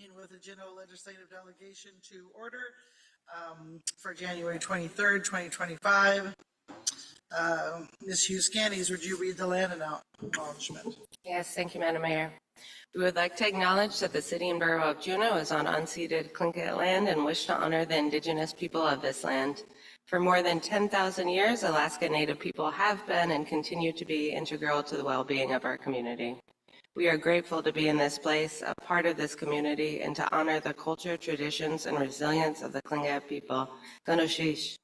meeting with the Juneau Legislative Delegation to order for January 23rd, 2025. Ms. Hughes Candies, would you read the land acknowledgement? Yes, thank you, Madam Mayor. We would like to acknowledge that the City and Borough of Juneau is on unceded Tlingit land and wish to honor the indigenous people of this land. For more than 10,000 years, Alaska Native people have been and continue to be integral to the well-being of our community. We are grateful to be in this place, a part of this community, and to honor the culture, traditions, and resilience of the Tlingit people. Ganoshish.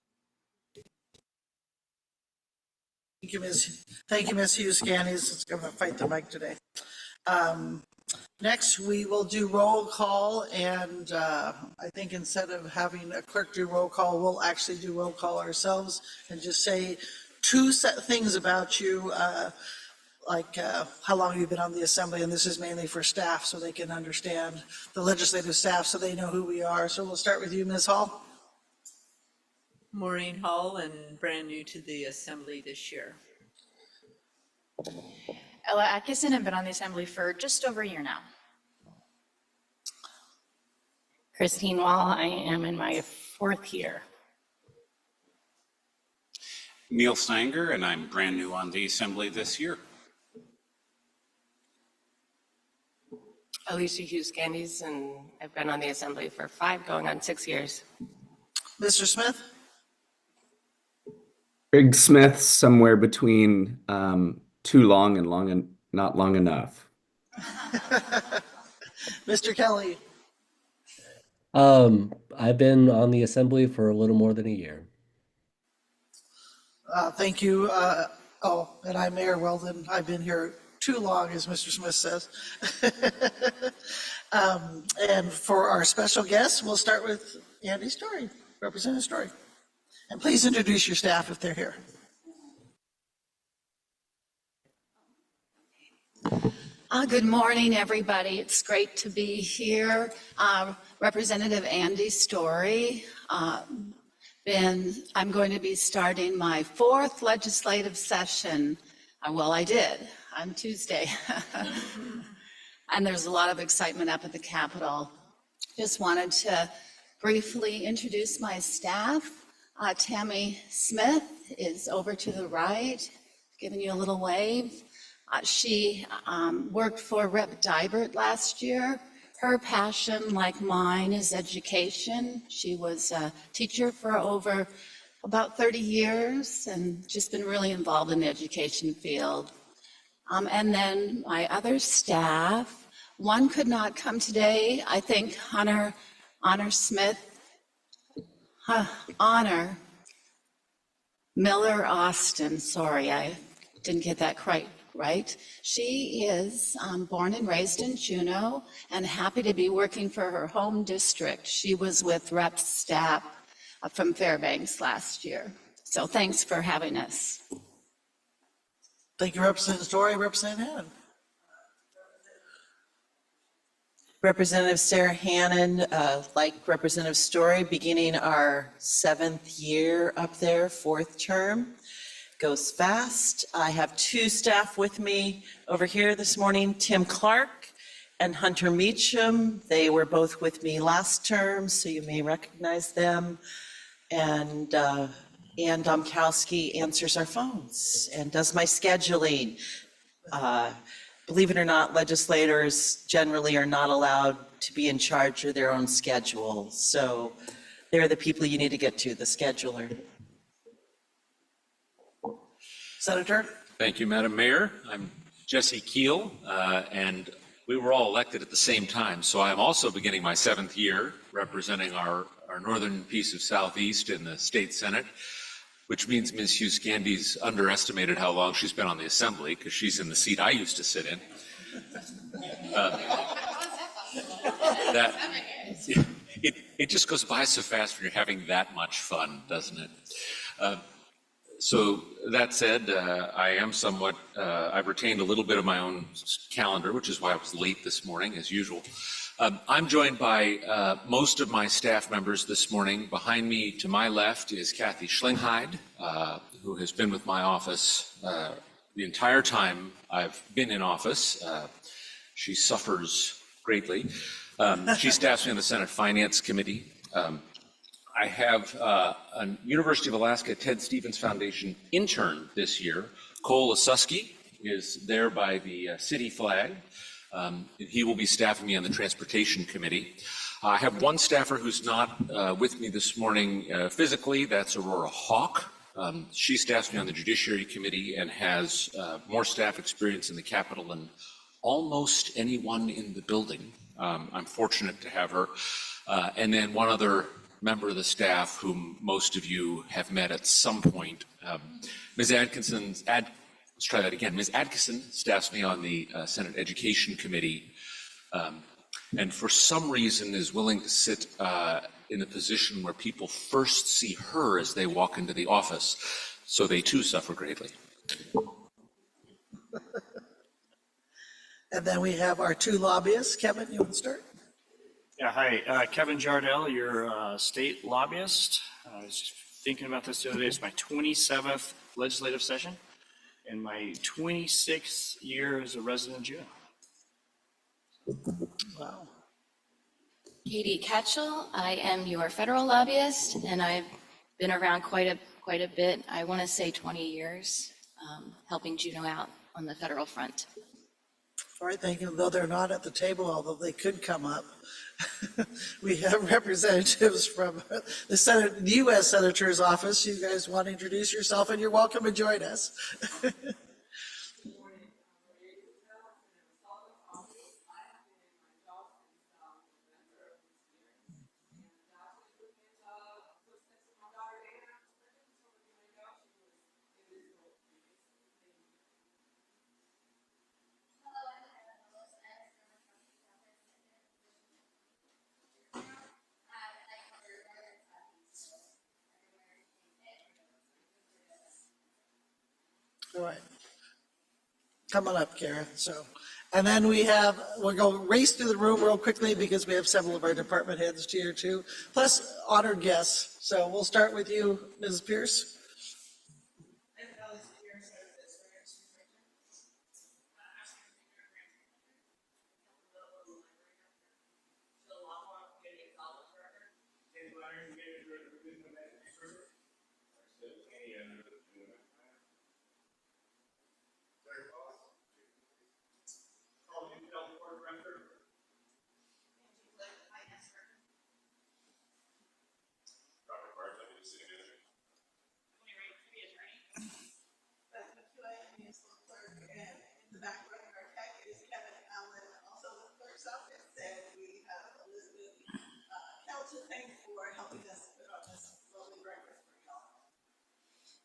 Thank you, Ms. Hughes Candies. It's going to fight the mic today. Next, we will do roll call, and I think instead of having a clerk do roll call, we'll actually do roll call ourselves and just say two things about you, like how long you've been on the Assembly, and this is mainly for staff so they can understand the legislative staff so they know who we are. So we'll start with you, Ms. Hall. Maureen Hall, and brand new to the Assembly this year. Ella Atkinson, I've been on the Assembly for just over a year now. Christine Wall, I am in my 4th year. Neil Stanger, and I'm brand new on the Assembly this year. Alicia Hughes Candies, and I've been on the Assembly for 5, going on 6 years. Mr. Smith? Greg Smith, somewhere between too long and not long enough. Mr. Kelly? I've been on the Assembly for a little more than a year. Thank you. And I'm Mayor Weldon. I've been here too long, as Mr. Smith says. And for our special guests, we'll start with Andy Story, Representative Story. And please introduce your staff if they're here. Good morning, everybody. It's great to be here. Representative Andy Story. I'm going to be starting my 4th legislative session. I did on Tuesday. And there's a lot of excitement up at the Capitol. Just wanted to briefly introduce my staff. Tammy Smith is over to the right, giving you a little wave. She worked for Rep. Dybert last year. Her passion, like mine, is education. She was a teacher for over about 30 years and just been really involved in the education field. And then my other staff, one could not come today. I think Honor Miller Austin, sorry, I didn't get that quite right. She is born and raised in Juneau and happy to be working for her home district. She was with Rep. Stapp from Fairbanks last year. So thanks for having us. Thank you, Representative Story. Representative Hannon. Representative Sarah Hannon, like Representative Story, beginning our 7th year up there, 4th term. Goes fast. I have 2 staff with me over here this morning, Tim Clark and Hunter Meacham. They were both with me last term, so you may recognize them. And Ann Domkowski answers our phones and does my scheduling. Believe it or not, legislators generally are not allowed to be in charge of their own schedule. So they're the people you need to get to, the scheduler. Senator? Thank you, Madam Mayor. I'm Jesse Keel, and we were all elected at the same time. So I'm also beginning my 7th year representing our northern piece of Southeast in the state Senate, which means Ms. Hughes Candies underestimated how long she's been on the Assembly because she's in the seat I used to sit in. It just goes by so fast when you're having that much fun, doesn't it? So that said, I am somewhat, I've retained a little bit of my own calendar, which is why I was late this morning, as usual. I'm joined by most of my staff members this morning. Behind me to my left is Kathy Schlingheide, who has been with my office the entire time I've been in office. She suffers greatly. She staffs me on the Senate Finance Committee. I have a University of Alaska Ted Stevens Foundation intern this year. Cole Asuski is there by the city flag. He will be staffing me on the Transportation Committee. I have one staffer who's not with me this morning physically. That's Aurora Hawk. She staffs me on the Judiciary Committee and has more staff experience in the Capitol than almost anyone in the building. I'm fortunate to have her. And then one other member of the staff whom most of you have met at some point. Ms. Atkinson, let's try that again. Ms. Atkinson staffs me on the Senate Education Committee, and for some reason is willing to sit in a position where people first see her as they walk into the office, so they too suffer greatly. And then we have our two lobbyists. Kevin, you want to start? Yeah, hi, Kevin Jardell, you're a state lobbyist. I was just thinking about this the other day. It's my 27th legislative session and my 26th year as a resident of Juneau. Wow. Katie Ketchell, I am your federal lobbyist, and I've been around quite a bit. I want to say 20 years, helping Juneau out on the federal front. All right, thank you. Though they're not at the table, although they could come up, we have representatives from the Senate, the U.S. Senator's office. You guys want to introduce yourself, and you're welcome to join us. All right. Come on up, Kara. So, and then we'll go race through the room real quickly because we have several of our department heads here too, plus honored guests. So we'll start with you, Ms. Pierce.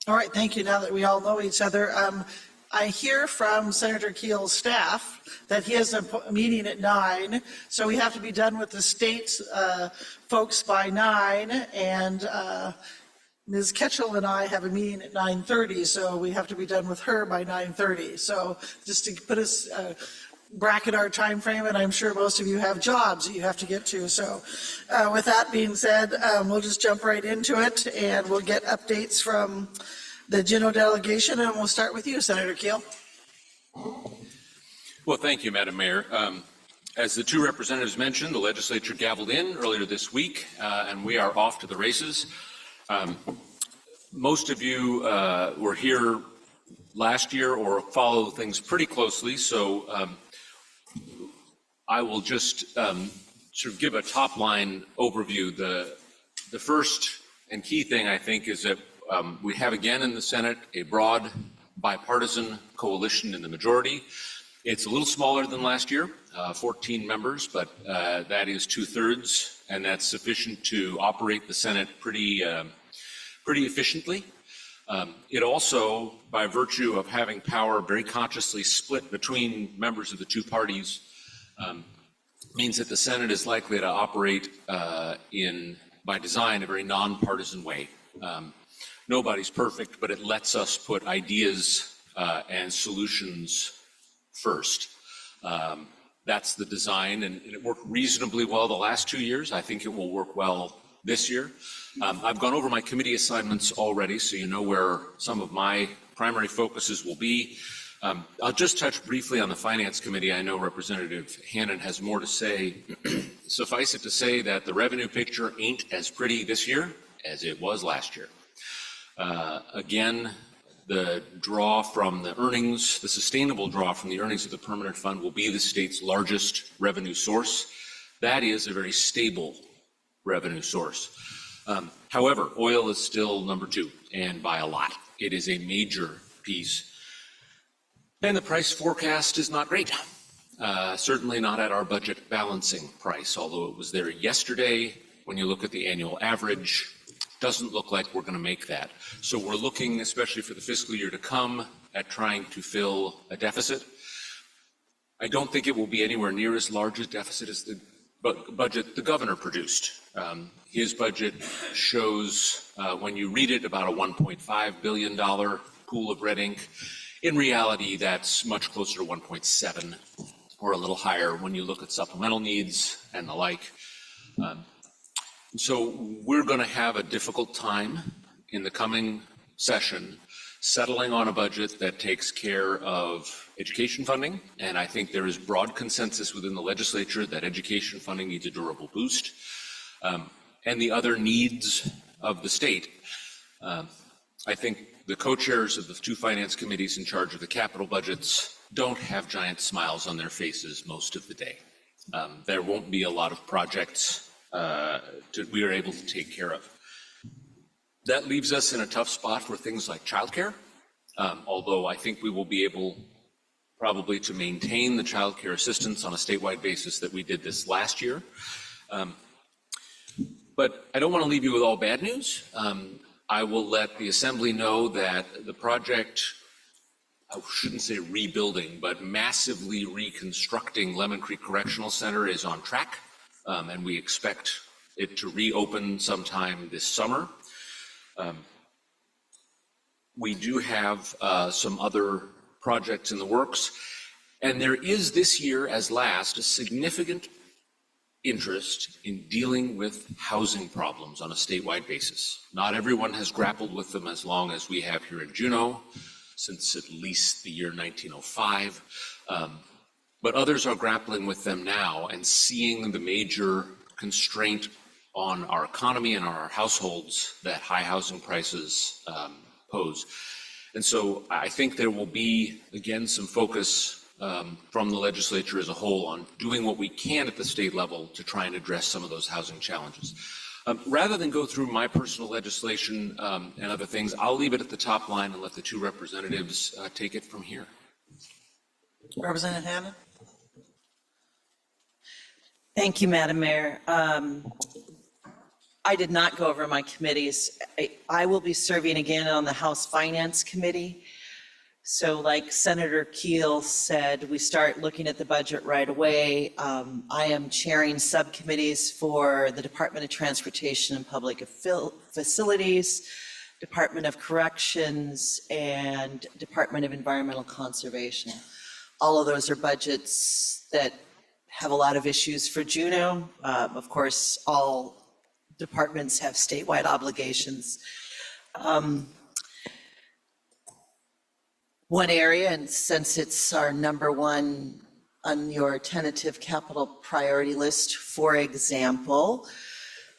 All right, thank you. Now that we all know each other, I hear from Senator Keel's staff that he has a meeting at 9, so we have to be done with the state folks by 9, and Ms. Ketchell and I have a meeting at 9:30, so we have to be done with her by 9:30. So just to put us, bracket our time frame, and I'm sure most of you have jobs that you have to get to. So with that being said, we'll just jump right into it, and we'll get updates from the Juneau delegation, and we'll start with you, Senator Keel. Well, thank you, Madam Mayor. As the two representatives mentioned, the legislature gavelled in earlier this week, and we are off to the races. Most of you were here last year or follow things pretty closely, so I will just sort of give a top-line overview. The first and key thing, I think, is that we have again in the Senate a broad bipartisan coalition in the majority. It's a little smaller than last year, 14 members, but that is 2/3, and that's sufficient to operate the Senate pretty efficiently. It also, by virtue of having power very consciously split between members of the two parties, means that the Senate is likely to operate by design, a very nonpartisan way. Nobody's perfect, but it lets us put ideas and solutions first. That's the design, and it worked reasonably well the last 2 years. I think it will work well this year. I've gone over my committee assignments already, so you know where some of my primary focuses will be. I'll just touch briefly on the Finance Committee. I know Representative Hannan has more to say. Suffice it to say that the revenue picture ain't as pretty this year as it was last year. Again, the draw from the earnings, the sustainable draw from the earnings of the permanent fund will be the state's largest revenue source. That is a very stable revenue source. However, oil is still number 2, and by a lot. It is a major piece. And the price forecast is not great. Certainly not at our budget balancing price, although it was there yesterday. When you look at the annual average, doesn't look like we're going to make that. So we're looking, especially for the fiscal year to come, at trying to fill a deficit. I don't think it will be anywhere near as large a deficit as the budget the governor produced. His budget shows, when you read it, about a $1.5 billion pool of red ink. In reality, that's much closer to 1.7 or a little higher when you look at supplemental needs and the like. So we're going to have a difficult time in the coming session settling on a budget that takes care of education funding. And I think there is broad consensus within the legislature that education funding needs a durable boost. And the other needs of the state. I think the co-chairs of the 2 finance committees in charge of the capital budgets don't have giant smiles on their faces most of the day. There won't be a lot of projects we are able to take care of. That leaves us in a tough spot for things like childcare, although I think we will be able probably to maintain the childcare assistance on a statewide basis that we did this last year. But I don't want to leave you with all bad news. I will let the Assembly know that the project, I shouldn't say rebuilding, but massively reconstructing Lemon Creek Correctional Center is on track, and we expect it to reopen sometime this summer. We do have some other projects in the works, and there is this year, as last, a significant interest in dealing with housing problems on a statewide basis. Not everyone has grappled with them as long as we have here in Juneau, since at least the year 1905. But others are grappling with them now and seeing the major constraint on our economy and our households that high housing prices pose. And so I think there will be, again, some focus from the legislature as a whole on doing what we can at the state level to try and address some of those housing challenges. Rather than go through my personal legislation and other things, I'll leave it at the top line and let the 2 representatives take it from here. Representative Hannan? Thank you, Madam Mayor. I did not go over my committees. I will be serving again on the House Finance Committee. So like Senator Keel said, we start looking at the budget right away. I am chairing subcommittees for the Department of Transportation and Public Facilities, Department of Corrections, and Department of Environmental Conservation. All of those are budgets that have a lot of issues for Juneau. Of course, all departments have statewide obligations. One area, and since it's our #1 on your tentative capital priority list, for example,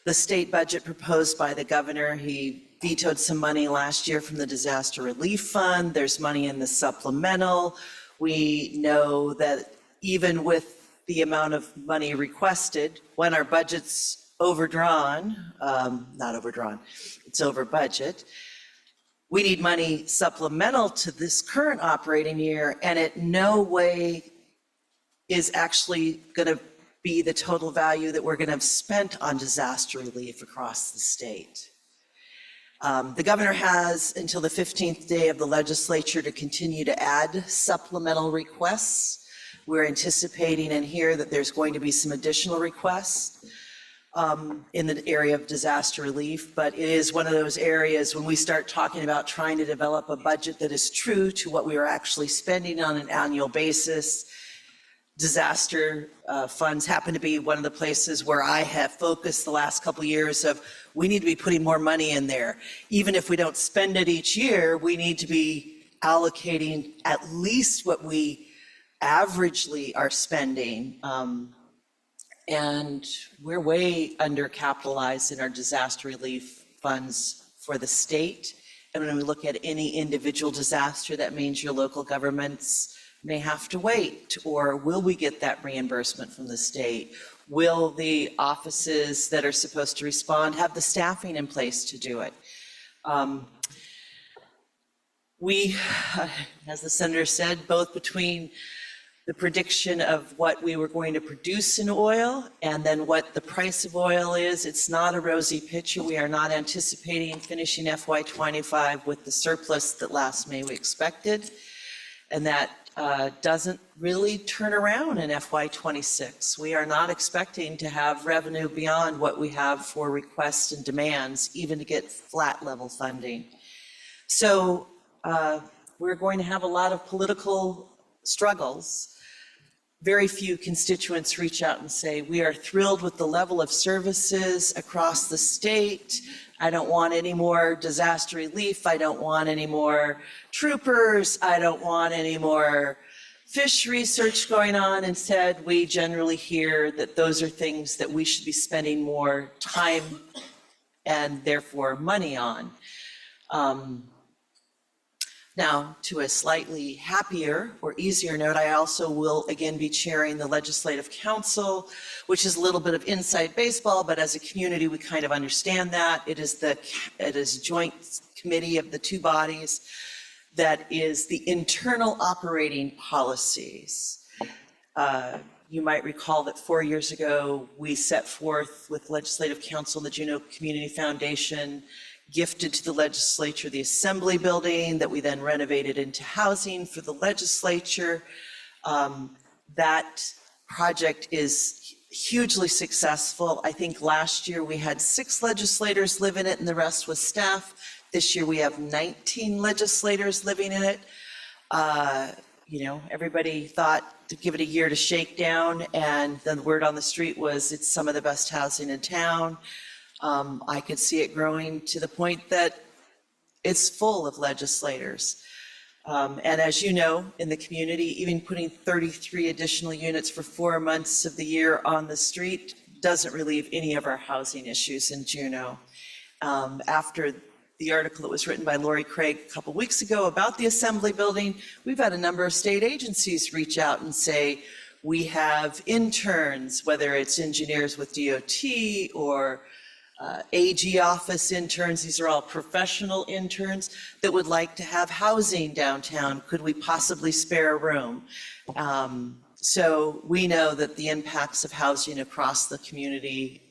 the state budget proposed by the governor, he vetoed some money last year from the disaster relief fund. There's money in the supplemental. We know that even with the amount of money requested, when our budget's overdrawn, not overdrawn, it's over budget, we need money supplemental to this current operating year, and it no way is actually going to be the total value that we're going to have spent on disaster relief across the state. The governor has until the 15th day of the legislature to continue to add supplemental requests. We're anticipating in here that there's going to be some additional requests in the area of disaster relief, but it is one of those areas when we start talking about trying to develop a budget that is true to what we are actually spending on an annual basis. Disaster funds happen to be one of the places where I have focused the last couple of years of we need to be putting more money in there. Even if we don't spend it each year, we need to be allocating at least what we averagely are spending. And we're way undercapitalized in our disaster relief funds for the state. And when we look at any individual disaster, that means your local governments may have to wait, or will we get that reimbursement from the state? Will the offices that are supposed to respond have the staffing in place to do it? We, as the senator said, both between the prediction of what we were going to produce in oil and then what the price of oil is, it's not a rosy picture. We are not anticipating finishing FY25 with the surplus that last May we expected. And that doesn't really turn around in FY26. We are not expecting to have revenue beyond what we have for requests and demands, even to get flat level funding. So we're going to have a lot of political struggles. Very few constituents reach out and say, we are thrilled with the level of services across the state. I don't want any more disaster relief. I don't want any more troopers. I don't want any more fish research going on. Instead, we generally hear that those are things that we should be spending more time and therefore money on. Now, to a slightly happier or easier note, I also will again be chairing the Legislative Council, which is a little bit of inside baseball, but as a community, we kind of understand that. It is a joint committee of the two bodies that is the internal operating policies. You might recall that 4 years ago, we set forth with Legislative Council and the Juneau Community Foundation, gifted to the legislature the assembly building that we then renovated into housing for the legislature. That project is hugely successful. I think last year we had 6 legislators live in it and the rest was staff. This year we have 19 legislators living in it. You know, everybody thought to give it a year to shake down, and the word on the street was it's some of the best housing in town. I could see it growing to the point that it's full of legislators. And as you know, in the community, even putting 33 additional units for 4 months of the year on the street doesn't relieve any of our housing issues in Juneau. After the article that was written by Lori Craig a couple weeks ago about the Assembly Building, we've had a number of state agencies reach out and say, we have interns, whether it's engineers with DOT or AG office interns, these are all professional interns that would like to have housing downtown. Could we possibly spare a room? So we know that the impacts of housing across the community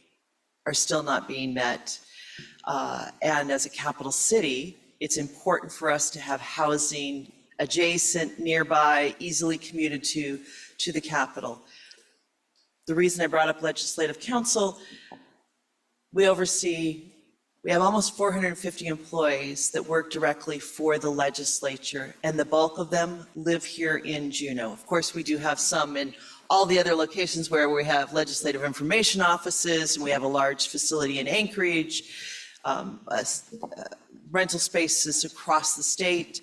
are still not being met. And as a capital city, it's important for us to have housing adjacent, nearby, easily commuted to the capital. The reason I brought up Legislative Council, we have almost 450 employees that work directly for the legislature, and the bulk of them live here in Juneau. Of course, we do have some in all the other locations where we have legislative information offices, and we have a large facility in Anchorage, rental spaces across the state.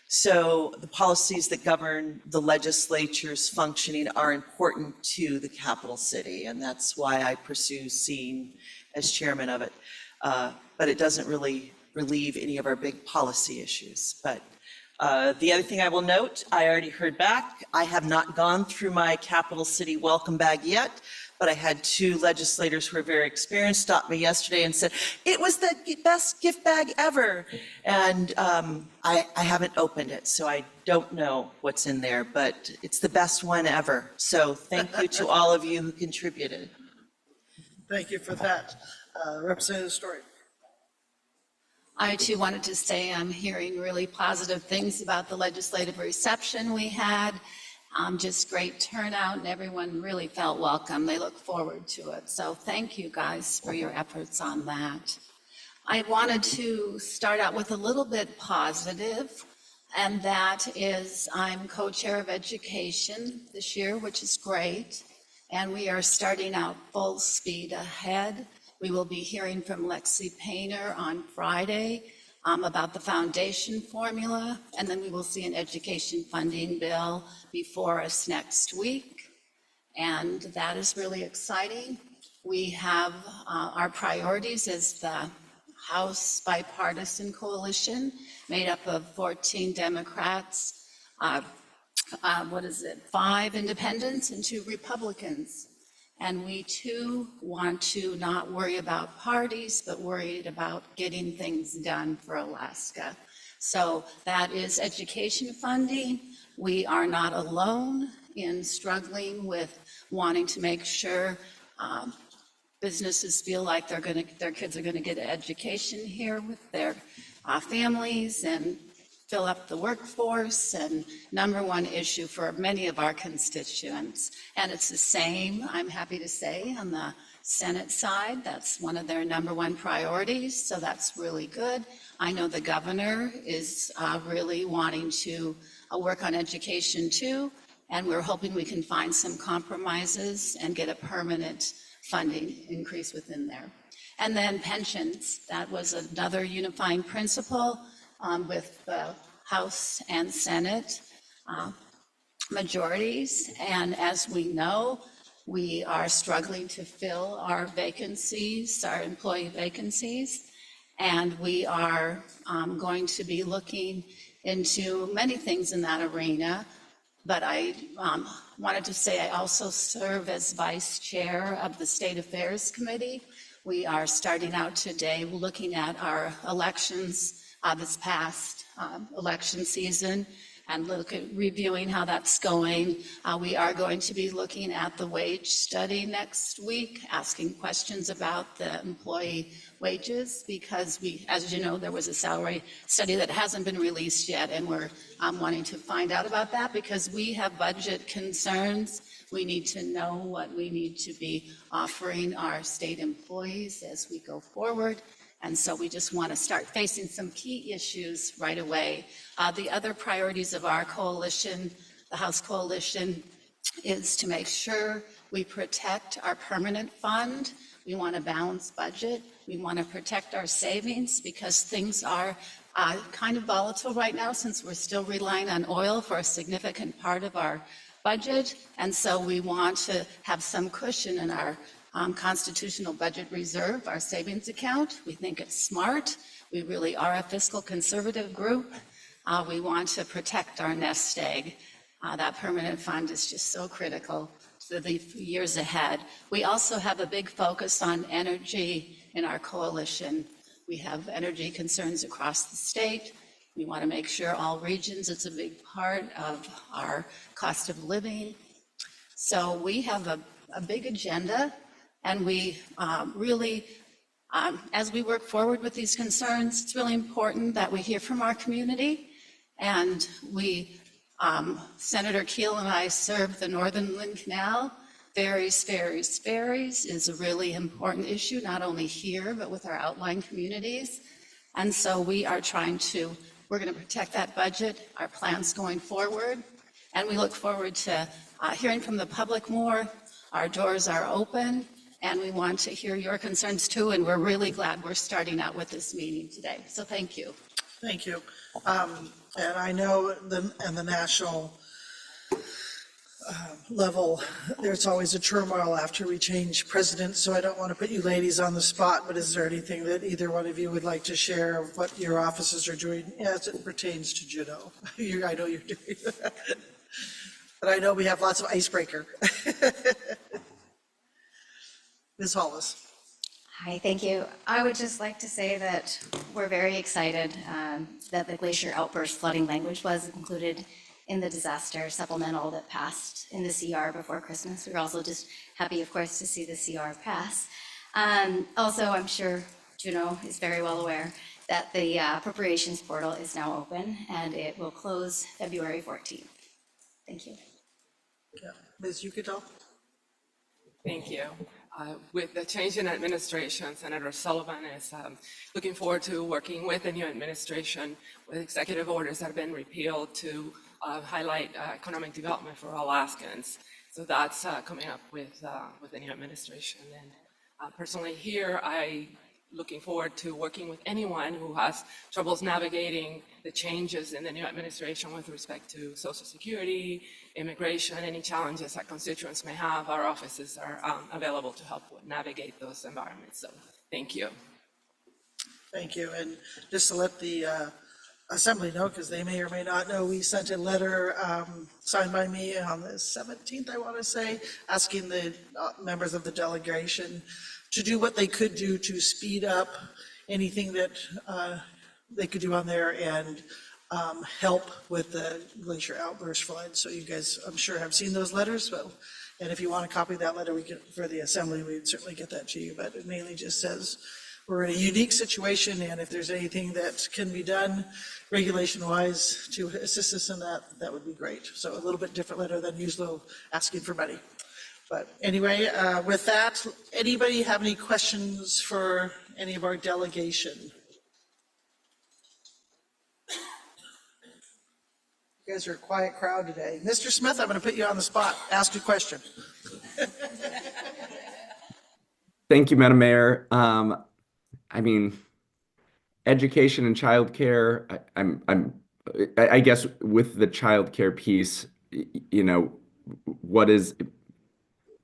So the policies that govern the legislature's functioning are important to the capital city, and that's why I pursue SEEN as chairman of it. But it doesn't really relieve any of our big policy issues. But the other thing I will note, I already heard back, I have not gone through my capital city welcome bag yet, but I had 2 legislators who are very experienced stop me yesterday and said, it was the best gift bag ever. And I haven't opened it, so I don't know what's in there, but it's the best one ever. So thank you to all of you who contributed. Thank you for that. Representative Story. I too wanted to say I'm hearing really positive things about the legislative reception we had. Just great turnout, and everyone really felt welcome. They look forward to it. So thank you guys for your efforts on that. I wanted to start out with a little bit positive, and that is I'm co-chair of education this year, which is great. And we are starting out full speed ahead. We will be hearing from Lexi Painter on Friday about the foundation formula, and then we will see an education funding bill before us next week. And that is really exciting. We have our priorities as the House bipartisan coalition made up of 14 Democrats, 5 independents and 2 Republicans. And we too want to not worry about parties, but worried about getting things done for Alaska. So that is education funding. We are not alone in struggling with wanting to make sure businesses feel like their kids are going to get an education here with their families and fill up the workforce, and number one issue for many of our constituents. And it's the same, I'm happy to say, on the Senate side. That's one of their number one priorities, so that's really good. I know the governor is really wanting to work on education too, and we're hoping we can find some compromises and get a permanent funding increase within there. And then pensions, that was another unifying principle with the House and Senate majorities. And as we know, we are struggling to fill our vacancies, our employee vacancies. And we are going to be looking into many things in that arena. But I wanted to say I also serve as vice chair of the State Affairs Committee. We are starting out today looking at our elections this past election season and reviewing how that's going. We are going to be looking at the wage study next week, asking questions about the employee wages, because as you know, there was a salary study that hasn't been released yet, and we're wanting to find out about that because we have budget concerns. We need to know what we need to be offering our state employees as we go forward. And so we just want to start facing some key issues right away. The other priorities of our coalition, the House Coalition, is to make sure we protect our permanent fund. We want a balanced budget. We want to protect our savings because things are kind of volatile right now since we're still relying on oil for a significant part of our budget. And so we want to have some cushion in our constitutional budget reserve, our savings account. We think it's smart. We really are a fiscal conservative group. We want to protect our nest egg. That permanent fund is just so critical to the years ahead. We also have a big focus on energy in our coalition. We have energy concerns across the state. We want to make sure all regions, it's a big part of our cost of living. So we have a big agenda. And we really, as we work forward with these concerns, it's really important that we hear from our community. And Senator Keel and I serve the Northern Inland Canal. Ferries is a really important issue, not only here, but with our outlying communities. And so we're going to protect that budget, our plans going forward. And we look forward to hearing from the public more. Our doors are open. And we want to hear your concerns too, and we're really glad we're starting out with this meeting today. So thank you. Thank you. And I know the national level, there's always a turmoil after we change presidents, so I don't want to put you ladies on the spot, but is there anything that either one of you would like to share of what your offices are doing as it pertains to Juneau? I know you're doing that. But I know we have lots of icebreaker. Ms. Hollis. Hi, thank you. I would just like to say that we're very excited that the glacier outburst flooding language was included in the disaster supplemental that passed in the CR before Christmas. We're also just happy, of course, to see the CR pass. Also, I'm sure Juneau is very well aware that the appropriations portal is now open and it will close February 14th. Thank you. Yeah. Ms. Yukatel? Thank you. With the change in administration, Senator Sullivan is looking forward to working with the new administration with executive orders that have been repealed to highlight economic development for Alaskans. So that's coming up with the new administration. And personally here, I looking forward to working with anyone who has troubles navigating the changes in the new administration with respect to Social Security, immigration, any challenges that constituents may have. Our offices are available to help navigate those environments. So thank you. Thank you. And just to let the Assembly know, because they may or may not know, we sent a letter signed by me on the 17th, I want to say, asking the members of the delegation to do what they could do to speed up anything that they could do on there and help with the glacier outburst flood. So you guys, I'm sure, have seen those letters. And if you want a copy of that letter, we can, for the Assembly, we'd certainly get that to you. But it mainly just says we're in a unique situation, and if there's anything that can be done regulation-wise to assist us in that, that would be great. So a little bit different letter than usual asking for money. But anyway, with that, anybody have any questions for any of our delegation? You guys are a quiet crowd today. Mr. Smith, I'm going to put you on the spot. Ask a question. Thank you, Madam Mayor. I mean, education and childcare. I guess with the childcare piece, you know, what is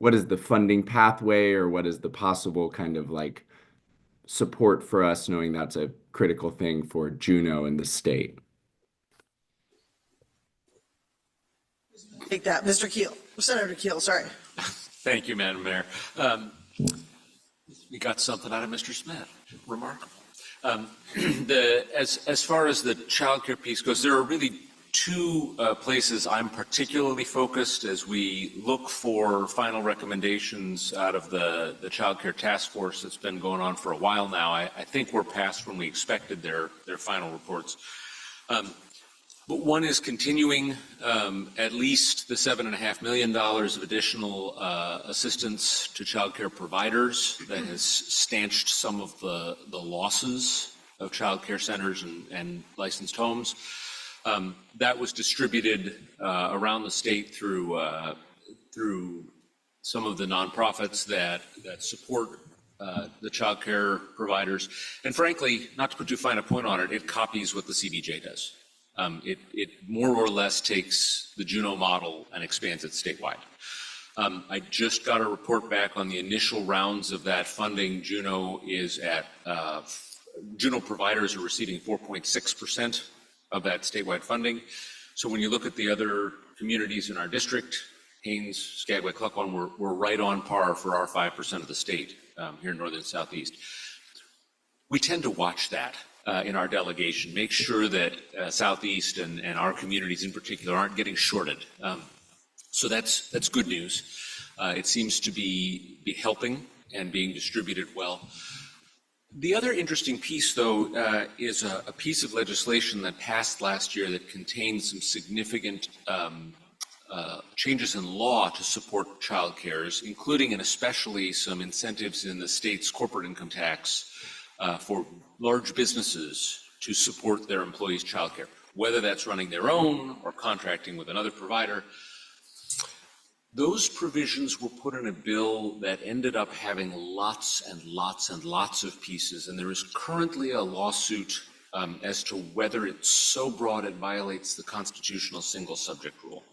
the funding pathway, or what is the possible kind of like support for us, knowing that's a critical thing for Juneau and the state? Take that, Mr. Keel, Senator Keel, sorry. Thank you, Madam Mayor. We got something out of Mr. Smith. Remarkable. As far as the childcare piece goes, there are really two places I'm particularly focused as we look for final recommendations out of the childcare task force that's been going on for a while now. I think we're past when we expected their final reports. But one is continuing at least the $7.5 million of additional assistance to childcare providers that has stanched some of the losses of childcare centers and licensed homes. That was distributed around the state through some of the nonprofits that support the childcare providers. And frankly, not to put too fine a point on it, it copies what the CBJ does. It more or less takes the Juneau model and expands it statewide. I just got a report back on the initial rounds of that funding. Juneau providers are receiving 4.6% of that statewide funding. So when you look at the other communities in our district, Haines, Skagway, Cluckwan, we're right on par for our 5% of the state here in northern southeast. We tend to watch that in our delegation, make sure that Southeast and our communities in particular aren't getting shorted. So that's good news. It seems to be helping and being distributed well. The other interesting piece, though, is a piece of legislation that passed last year that contains some significant changes in law to support child cares, including and especially some incentives in the state's corporate income tax for large businesses to support their employees' childcare, whether that's running their own or contracting with another provider. Those provisions were put in a bill that ended up having lots and lots and lots of pieces, and there is currently a lawsuit as to whether it's so broad it violates the constitutional single subject rule.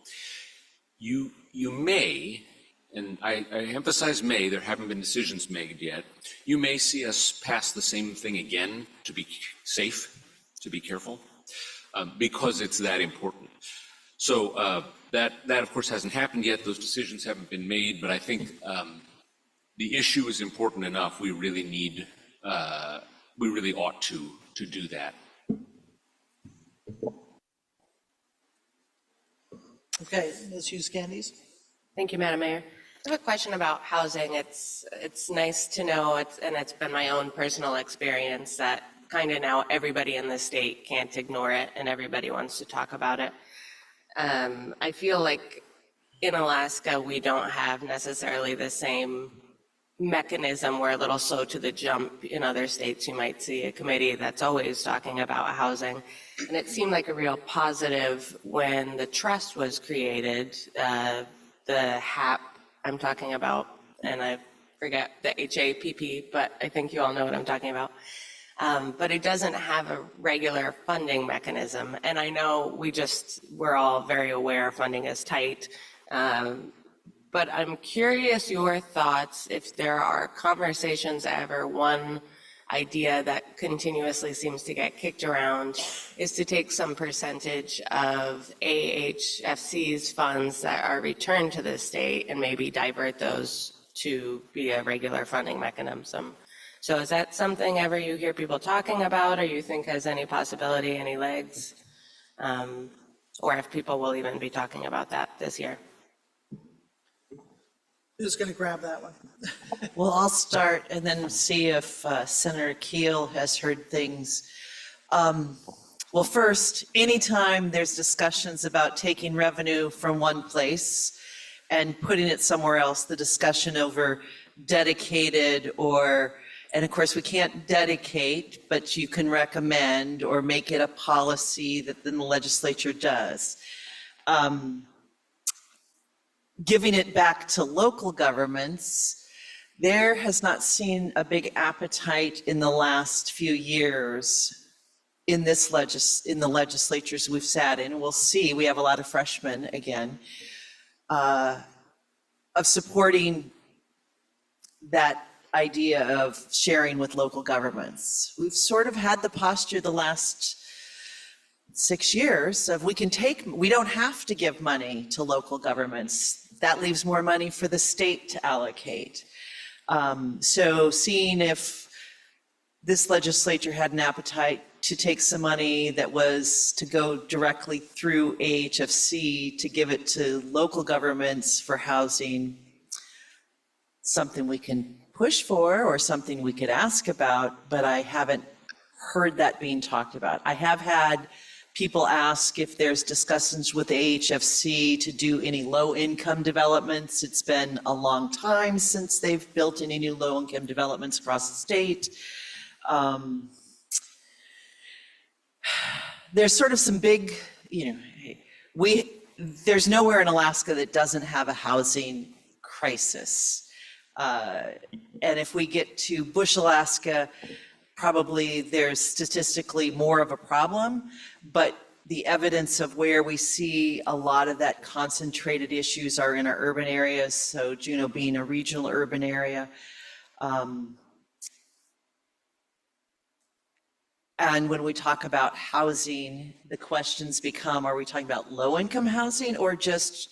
You may, and I emphasize may, there haven't been decisions made yet, you may see us pass the same thing again to be safe, to be careful, because it's that important. So that of course hasn't happened yet, those decisions haven't been made, but I think the issue is important enough, we really ought to do that. Okay, Ms. Hughes-Candies. Thank you, Madam Mayor. I have a question about housing. It's nice to know, and it's been my own personal experience that kind of now everybody in the state can't ignore it and everybody wants to talk about it. I feel like in Alaska, we don't have necessarily the same mechanism. We're a little slow to the jump. In other states, you might see a committee that's always talking about housing. And it seemed like a real positive when the trust was created, the HAP I'm talking about, and forget the HAPP, but I think you all know what I'm talking about. But it doesn't have a regular funding mechanism. And I know we're all very aware funding is tight. But I'm curious your thoughts if there are conversations ever. One idea that continuously seems to get kicked around is to take some percentage of AHFC's funds that are returned to the state and maybe divert those to be a regular funding mechanism. So is that something ever you hear people talking about, or you think has any possibility, any legs? Or if people will even be talking about that this year? Who's going to grab that one? Well, I'll start and then see if Senator Keel has heard things. Well, first, anytime there's discussions about taking revenue from one place and putting it somewhere else, the discussion over dedicated and of course we can't dedicate, but you can recommend or make it a policy that then the legislature does. Giving it back to local governments, there has not seen a big appetite in the last few years in the legislatures we've sat in. We'll see, we have a lot of freshmen again, of supporting that idea of sharing with local governments. We've sort of had the posture the last 6 years of we don't have to give money to local governments. That leaves more money for the state to allocate. So seeing if this legislature had an appetite to take some money that was to go directly through AHFC to give it to local governments for housing, something we can push for or something we could ask about, but I haven't heard that being talked about. I have had people ask if there's discussions with AHFC to do any low-income developments. It's been a long time since they've built any new low-income developments across the state. There's sort of some big, there's nowhere in Alaska that doesn't have a housing crisis. And if we get to Bush, Alaska, probably there's statistically more of a problem, but the evidence of where we see a lot of that concentrated issues are in our urban areas, so Juneau being a regional urban area. And when we talk about housing, the questions become, are we talking about low-income housing or just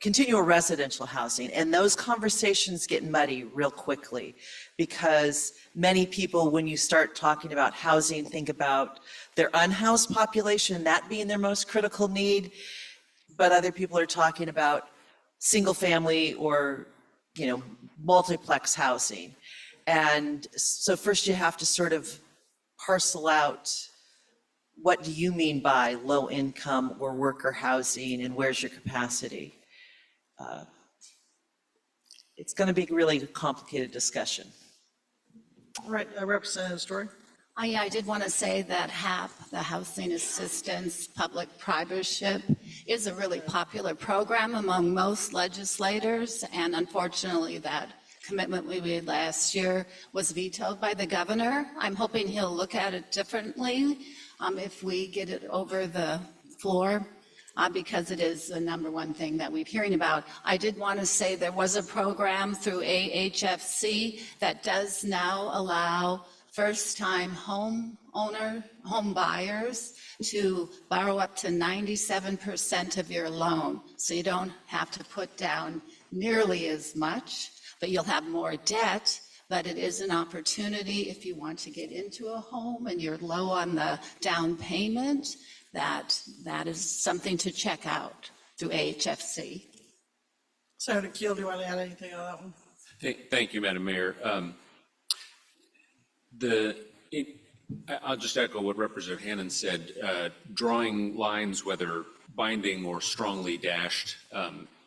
continual residential housing? And those conversations get muddy real quickly because many people, when you start talking about housing, think about their unhoused population, that being their most critical need. But other people are talking about single family or, multiplex housing. And so first you have to sort of parcel out, what do you mean by low income or worker housing, and where's your capacity? It's going to be really a complicated discussion. All right, Representative Story. I did want to say that HAP, the Housing Assistance Public-Private, is a really popular program among most legislators, and unfortunately that commitment we made last year was vetoed by the governor. I'm hoping he'll look at it differently if we get it over the floor, because it is the number one thing that we're hearing about. I did want to say there was a program through AHFC that does now allow first-time home buyers to borrow up to 97% of your loan. So you don't have to put down nearly as much, but you'll have more debt. But it is an opportunity if you want to get into a home and you're low on the down payment, that is something to check out through AHFC. Senator Keel, do you want to add anything on that one? Thank you, Madam Mayor. I'll just echo what Representative Hannan said. Drawing lines, whether binding or strongly dashed,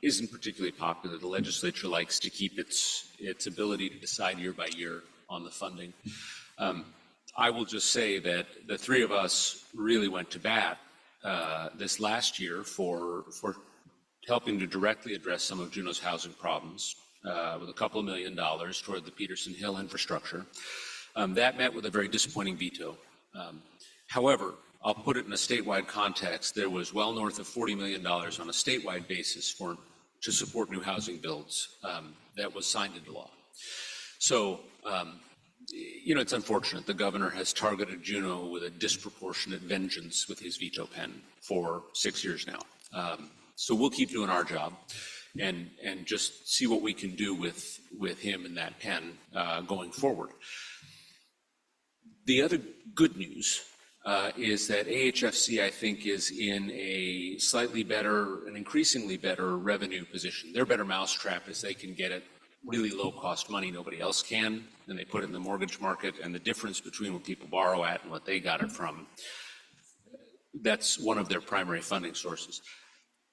isn't particularly popular. The legislature likes to keep its ability to decide year by year on the funding. I will just say that the three of us really went to bat this last year for helping to directly address some of Juneau's housing problems. with a couple of $1 million toward the Peterson Hill infrastructure. That met with a very disappointing veto. However, I'll put it in a statewide context. There was well north of $40 million on a statewide basis to support new housing builds that was signed into law. So, it's unfortunate. The governor has targeted Juneau with a disproportionate vengeance with his veto pen for 6 years now. So we'll keep doing our job and just see what we can do with him and that pen going forward. The other good news is that AHFC, I think, is in a slightly better, an increasingly better revenue position. Their better mousetrap is they can get it really low-cost money nobody else can, and they put it in the mortgage market, and the difference between what people borrow at and what they got it from, that's one of their primary funding sources.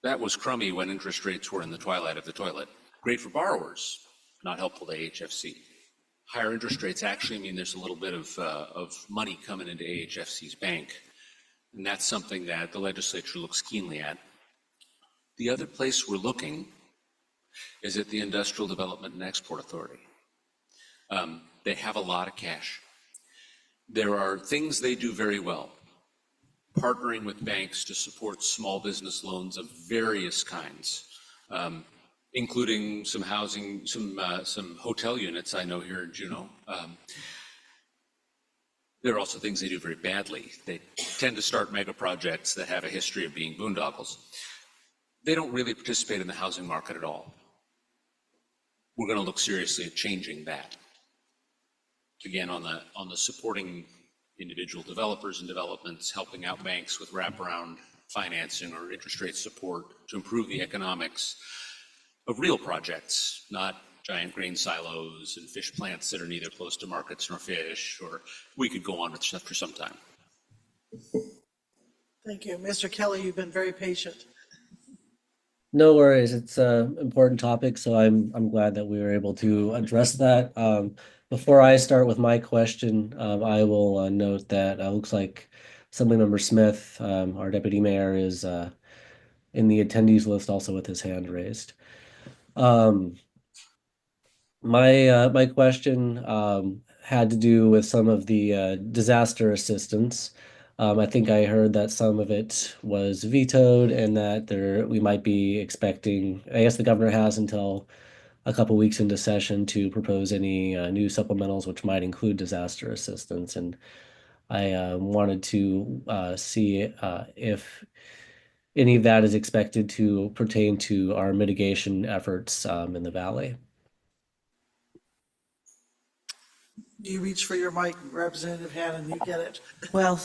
That was crummy when interest rates were in the twilight of the toilet. Great for borrowers, not helpful to AHFC. Higher interest rates actually mean there's a little bit of money coming into AHFC's bank, and that's something that the legislature looks keenly at. The other place we're looking is at the Industrial Development and Export Authority. They have a lot of cash. There are things they do very well, partnering with banks to support small business loans of various kinds, including some housing, some hotel units I know here in Juneau. There are also things they do very badly. They tend to start mega projects that have a history of being boondoggles. They don't really participate in the housing market at all. We're going to look seriously at changing that. Again, on the supporting individual developers and developments, helping out banks with wraparound financing or interest rate support to improve the economics of real projects, not giant grain silos and fish plants that are neither close to markets nor fish, or we could go on with stuff for some time. Thank you. Mr. Kelly, you've been very patient. No worries. It's an important topic, so I'm glad that we were able to address that. Before I start with my question, I will note that it looks like Assemblymember Smith, our deputy mayor, is in the attendees list also with his hand raised. My question had to do with some of the disaster assistance. I think I heard that some of it was vetoed and that we might be expecting, I guess the governor has until a couple weeks into session to propose any new supplementals which might include disaster assistance. And I wanted to see if any of that is expected to pertain to our mitigation efforts in the valley. You reach for your mic, Representative Hannon, you get it. Well,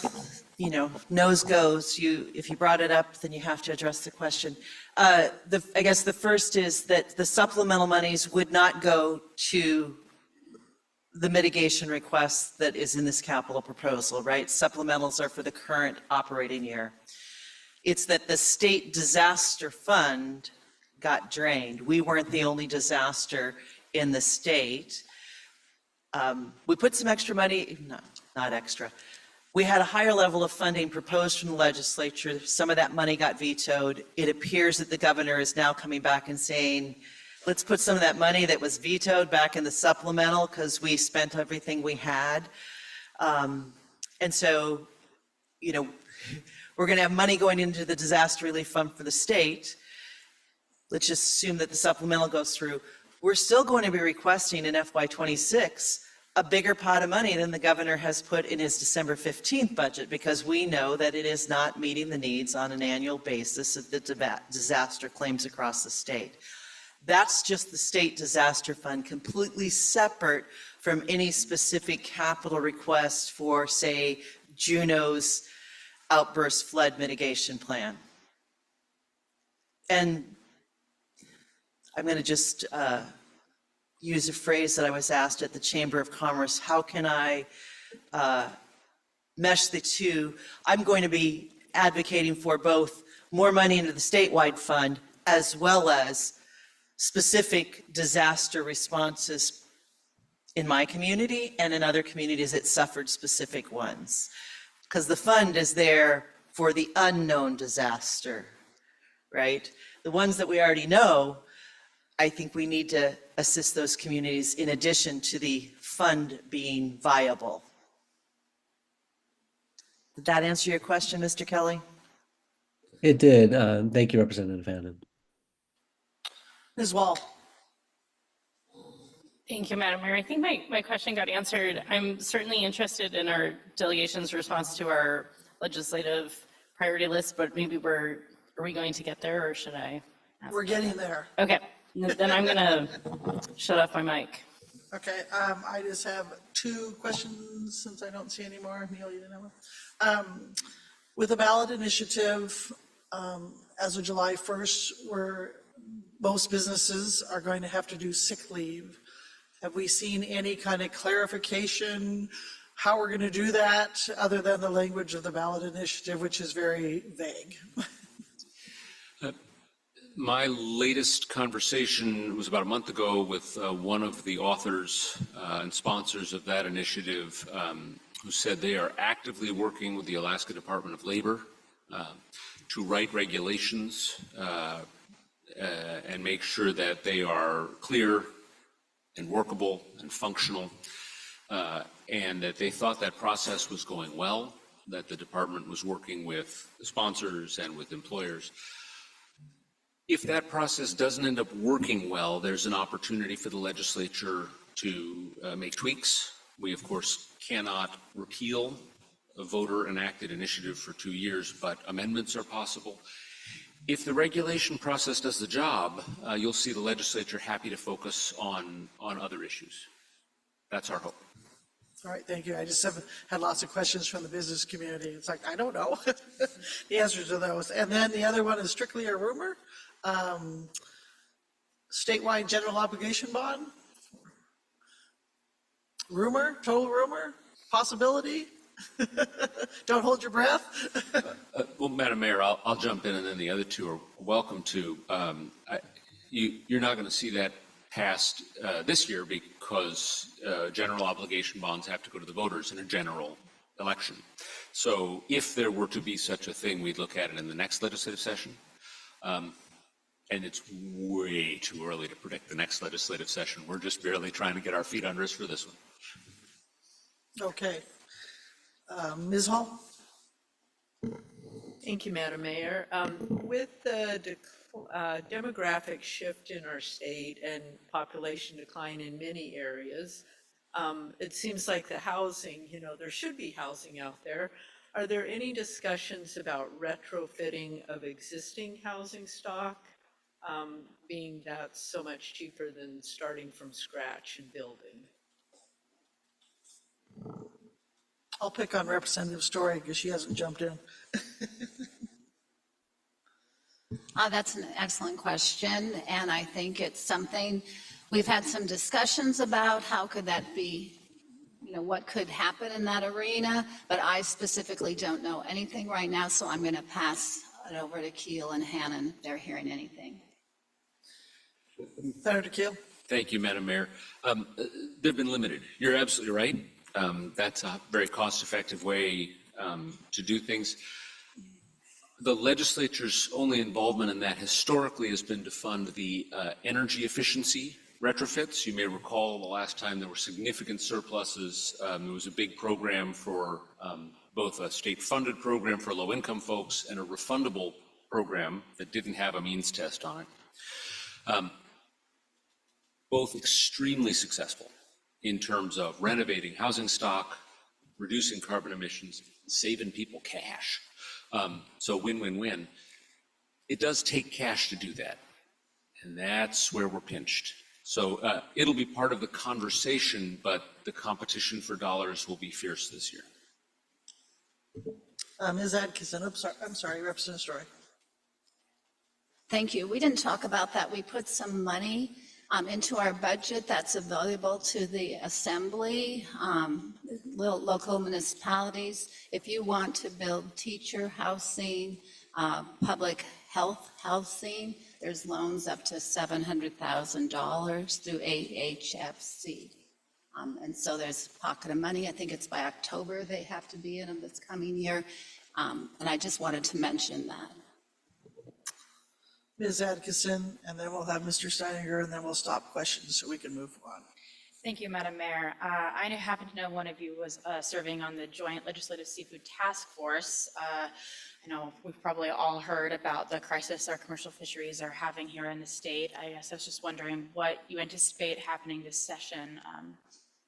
nose goes. If you brought it up, then you have to address the question. I guess the first is that the supplemental monies would not go to the mitigation request that is in this capital proposal, right? Supplementals are for the current operating year. It's that the state disaster fund got drained. We weren't the only disaster in the state. We put some extra money, not extra. We had a higher level of funding proposed from the legislature. Some of that money got vetoed. It appears that the governor is now coming back and saying, let's put some of that money that was vetoed back in the supplemental because we spent everything we had. And so, we're going to have money going into the disaster relief fund for the state. Let's just assume that the supplemental goes through. We're still going to be requesting in FY26 a bigger pot of money than the governor has put in his December 15th budget, because we know that it is not meeting the needs on an annual basis of the disaster claims across the state. That's just the state disaster fund, completely separate from any specific capital request for, say, Juneau's outburst flood mitigation plan. And I'm going to just use a phrase that I was asked at the Chamber of Commerce. How can I mesh the two? I'm going to be advocating for both more money into the statewide fund as well as specific disaster responses in my community and in other communities that suffered specific ones. Because the fund is there for the unknown disaster, right? The ones that we already know, I think we need to assist those communities in addition to the fund being viable. Did that answer your question, Mr. Kelly? It did. Thank you, Representative Hannon. Ms. Wall. Thank you, Madam Mayor. I think my question got answered. I'm certainly interested in our delegation's response to our legislative priority list, but maybe are we going to get there, or should I ask? We're getting there. Okay, then I'm gonna shut off my mic. Okay, I just have two questions since I don't see any more. Neil, you didn't have one? With the ballot initiative, as of July 1st, where most businesses are going to have to do sick leave, have we seen any kind of clarification how we're going to do that, other than the language of the ballot initiative, which is very vague? My latest conversation was about a month ago with one of the authors and sponsors of that initiative, who said they are actively working with the Alaska Department of Labor to write regulations and make sure that they are clear and workable and functional, and that they thought that process was going well, that the department was working with sponsors and with employers. If that process doesn't end up working well, there's an opportunity for the legislature to make tweaks. We, of course, cannot repeal a voter-enacted initiative for 2 years, but amendments are possible. If the regulation process does the job, you'll see the legislature happy to focus on other issues. That's our hope. All right, thank you. I just have had lots of questions from the business community. It's like, I don't know the answers to those. And then the other one is strictly a rumor. Statewide general obligation bond? Rumor, total rumor, possibility? Don't hold your breath. Well, Madam Mayor, I'll jump in, and then the other two are welcome to. You're not going to see that passed this year because general obligation bonds have to go to the voters in a general election. So if there were to be such a thing, we'd look at it in the next legislative session. And it's way too early to predict the next legislative session. We're just barely trying to get our feet under us for this one. Okay. Ms. Hall? Thank you, Madam Mayor. With the demographic shift in our state and population decline in many areas, it seems like the housing, there should be housing out there. Are there any discussions about retrofitting of existing housing stock, being that's so much cheaper than starting from scratch and building? I'll pick on Representative Story because she hasn't jumped in. That's an excellent question, and I think it's something we've had some discussions about. How could that be, what could happen in that arena, but I specifically don't know anything right now, so I'm going to pass it over to Keel and Hannon if they're hearing anything. Senator Keel? Thank you, Madam Mayor. They've been limited. You're absolutely right. That's a very cost-effective way to do things. The legislature's only involvement in that historically has been to fund the energy efficiency retrofits. You may recall the last time there were significant surpluses. There was a big program for both a state-funded program for low-income folks and a refundable program that didn't have a means test on it. Both extremely successful in terms of renovating housing stock, reducing carbon emissions, saving people cash. So win-win-win. It does take cash to do that, and that's where we're pinched. So it'll be part of the conversation, but the competition for dollars will be fierce this year. Ms. Adkison, I'm sorry, Representative Story. Thank you. We didn't talk about that. We put some money into our budget that's available to the assembly, local municipalities. If you want to build teacher housing, public health housing, there's loans up to $700,000 through AHFC. And so there's a pocket of money. I think it's by October they have to be in this coming year. And I just wanted to mention that. Ms. Atkinson, and then we'll have Mr. Steininger, and then we'll stop questions so we can move on. Thank you, Madam Mayor. I happen to know one of you was serving on the Joint Legislative Seafood Task Force. I know we've probably all heard about the crisis our commercial fisheries are having here in the state. I guess I was just wondering what you anticipate happening this session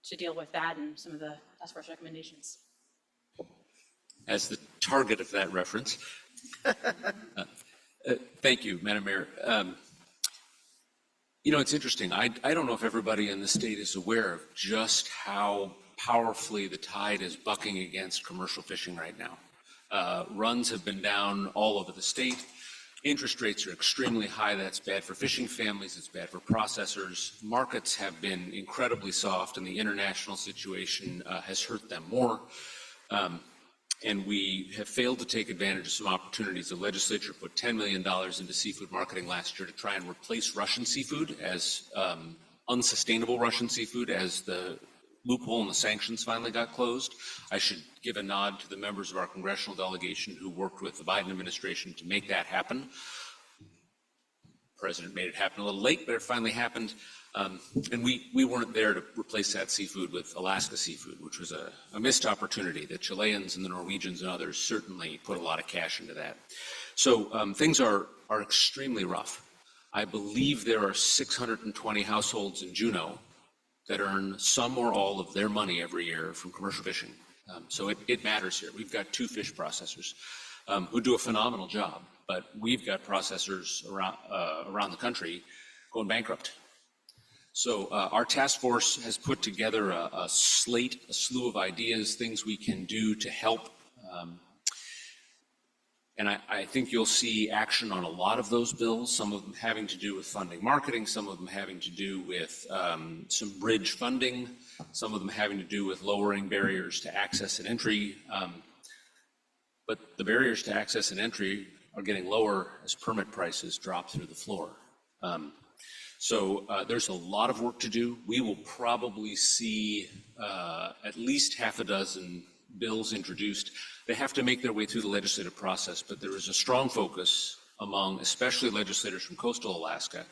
to deal with that and some of the task force recommendations. As the target of that reference, thank you, Madam Mayor. You know, it's interesting. I don't know if everybody in the state is aware of just how powerfully the tide is bucking against commercial fishing right now. Runs have been down all over the state. Interest rates are extremely high. That's bad for fishing families. It's bad for processors. Markets have been incredibly soft, and the international situation has hurt them more. And we have failed to take advantage of some opportunities. The legislature put $10 million into seafood marketing last year to try and replace Russian seafood as unsustainable Russian seafood as the loophole in the sanctions finally got closed. I should give a nod to the members of our congressional delegation who worked with the Biden administration to make that happen. The president made it happen a little late, but it finally happened. And we weren't there to replace that seafood with Alaska seafood, which was a missed opportunity. The Chileans and the Norwegians and others certainly put a lot of cash into that. So things are extremely rough. I believe there are 620 households in Juneau that earn some or all of their money every year from commercial fishing. So it matters here. We've got 2 fish processors who do a phenomenal job, but we've got processors around the country going bankrupt. So our task force has put together a slew of ideas, things we can do to help. And I think you'll see action on a lot of those bills, some of them having to do with funding marketing, some of them having to do with some bridge funding, some of them having to do with lowering barriers to access and entry. But the barriers to access and entry are getting lower as permit prices drop through the floor. So there's a lot of work to do. We will probably see at least half a dozen bills introduced. They have to make their way through the legislative process, but there is a strong focus among especially legislators from coastal Alaska,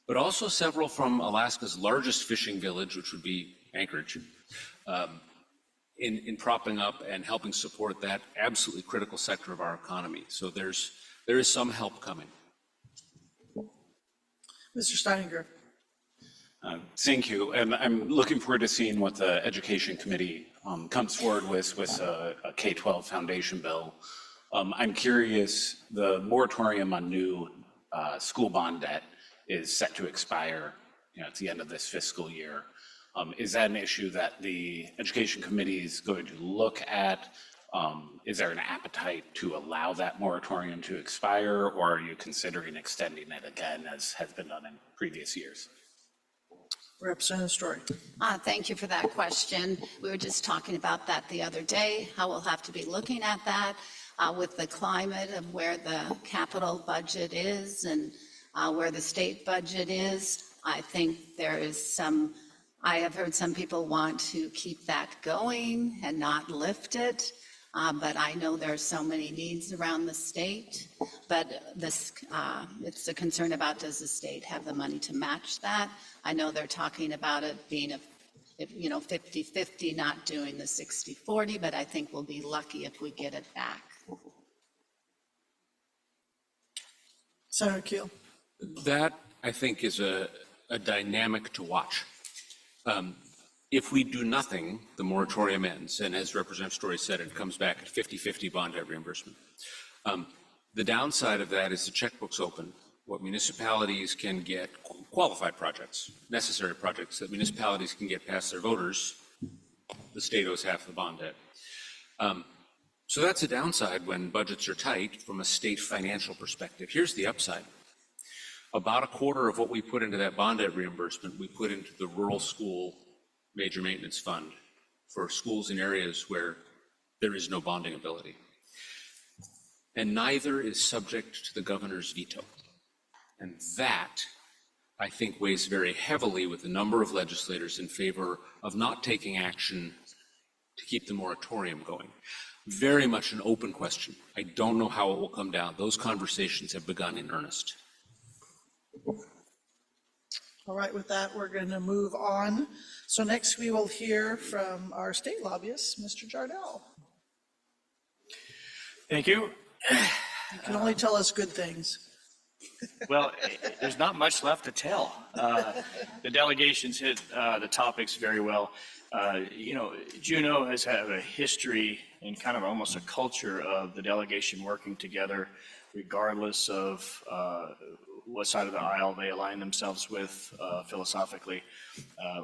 but also several from Alaska's largest fishing village, which would be Anchorage, in propping up and helping support that absolutely critical sector of our economy. So there is some help coming. Mr. Steininger. Thank you, and I'm looking forward to seeing what the Education Committee comes forward with a K-12 foundation bill. I'm curious, the moratorium on new school bond debt is set to expire, at the end of this fiscal year. Is that an issue that the Education Committee is going to look at? Is there an appetite to allow that moratorium to expire, or are you considering extending it again as has been done in previous years? Representative Story. Thank you for that question. We were just talking about that the other day, how we'll have to be looking at that with the climate of where the capital budget is and where the state budget is. I think there is I have heard some people want to keep that going and not lift it. But I know there are so many needs around the state, but it's a concern about, does the state have the money to match that? I know they're talking about it being 50-50, not doing the 60-40, but I think we'll be lucky if we get it back. Senator Keel. That, I think, is a dynamic to watch. If we do nothing, the moratorium ends, and as Representative Story said, it comes back at 50-50 bond debt reimbursement. The downside of that is the checkbook's open. What municipalities can get, qualified projects, necessary projects that municipalities can get past their voters, the state owes half the bond debt. So that's a downside when budgets are tight from a state financial perspective. Here's the upside. About a quarter of what we put into that bond debt reimbursement, we put into the rural school major maintenance fund for schools in areas where there is no bonding ability. And neither is subject to the governor's veto. And that, I think, weighs very heavily with a number of legislators in favor of not taking action to keep the moratorium going. Very much an open question. I don't know how it will come down. Those conversations have begun in earnest. All right, with that, we're going to move on. So next we will hear from our state lobbyist, Mr. Jardell. Thank you. You can only tell us good things. Well, there's not much left to tell. The delegations hit the topics very well. Juneau has had a history and kind of almost a culture of the delegation working together, regardless of what side of the aisle they align themselves with philosophically.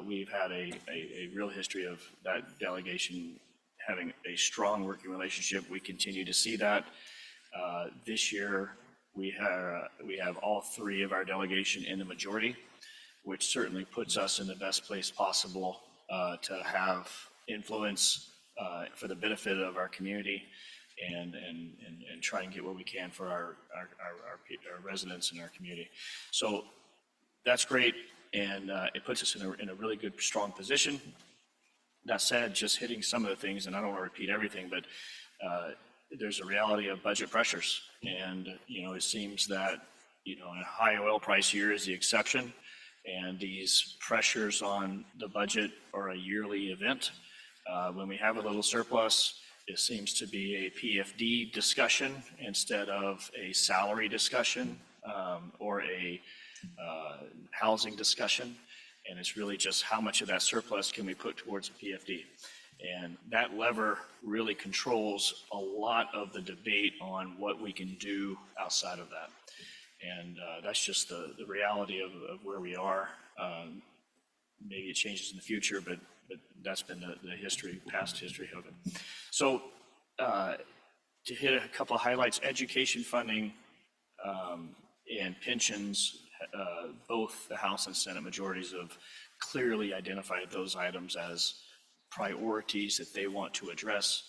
We've had a real history of that delegation having a strong working relationship. We continue to see that. This year, we have all three of our delegation in the majority, which certainly puts us in the best place possible to have influence for the benefit of our community and try and get what we can for our residents in our community. So that's great, and it puts us in a really good, strong position. That said, just hitting some of the things, and I don't want to repeat everything, but there's a reality of budget pressures. And, it seems that, a high oil price year is the exception. And these pressures on the budget are a yearly event. When we have a little surplus, it seems to be a PFD discussion instead of a salary discussion or a housing discussion. And it's really just how much of that surplus can we put towards a PFD. And that lever really controls a lot of the debate on what we can do outside of that. And that's just the reality of where we are. Maybe it changes in the future, but that's been the history, past history of it. So to hit a couple of highlights, education funding and pensions, both the House and Senate majorities have clearly identified those items as priorities that they want to address.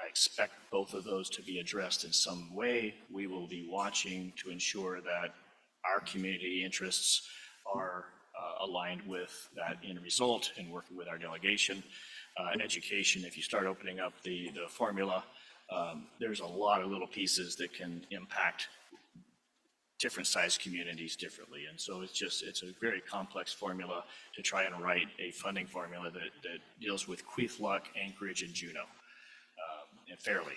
I expect both of those to be addressed in some way. We will be watching to ensure that our community interests are aligned with that end result and working with our delegation. Education, if you start opening up the formula, there's a lot of little pieces that can impact different sized communities differently. And so it's a very complex formula to try and write a funding formula that deals with Queethluck, Anchorage, and Juneau and fairly.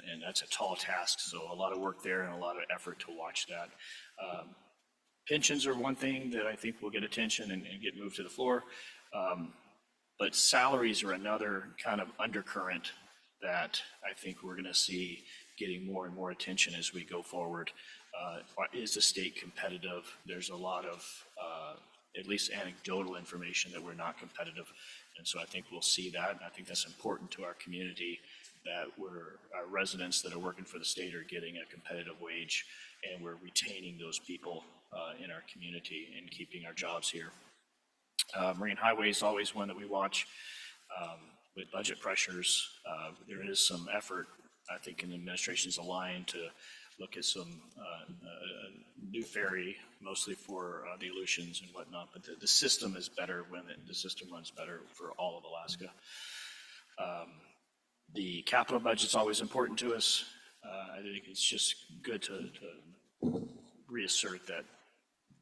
And that's a tall task. So a lot of work there and a lot of effort to watch that. Pensions are one thing that I think will get attention and get moved to the floor. But salaries are another kind of undercurrent that I think we're going to see getting more and more attention as we go forward. Is the state competitive? There's a lot of, at least anecdotal information that we're not competitive. And so I think we'll see that. And I think that's important to our community, that our residents that are working for the state are getting a competitive wage, and we're retaining those people in our community and keeping our jobs here. Marine highway is always one that we watch. With budget pressures, there is some effort, I think, in the administration's aligned to look at some new ferry, mostly for dilutions and whatnot, but the system is better when the system runs better for all of Alaska. The capital budget's always important to us. I think it's just good to reassert that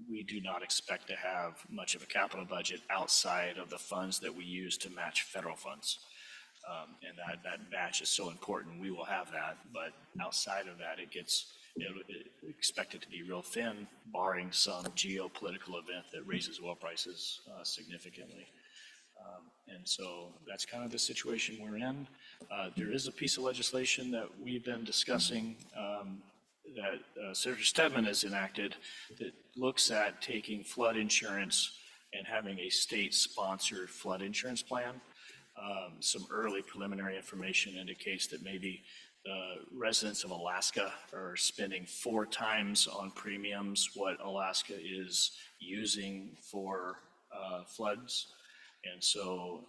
we do not expect to have much of a capital budget outside of the funds that we use to match federal funds. And that match is so important. We will have that, but outside of that, it gets expected to be real thin, barring some geopolitical event that raises oil prices significantly. And so that's kind of the situation we're in. There is a piece of legislation that we've been discussing that Senator Stedman has enacted that looks at taking flood insurance and having a state-sponsored flood insurance plan. Some early preliminary information indicates that maybe residents of Alaska are spending 4 times on premiums what Alaska is using for floods. And so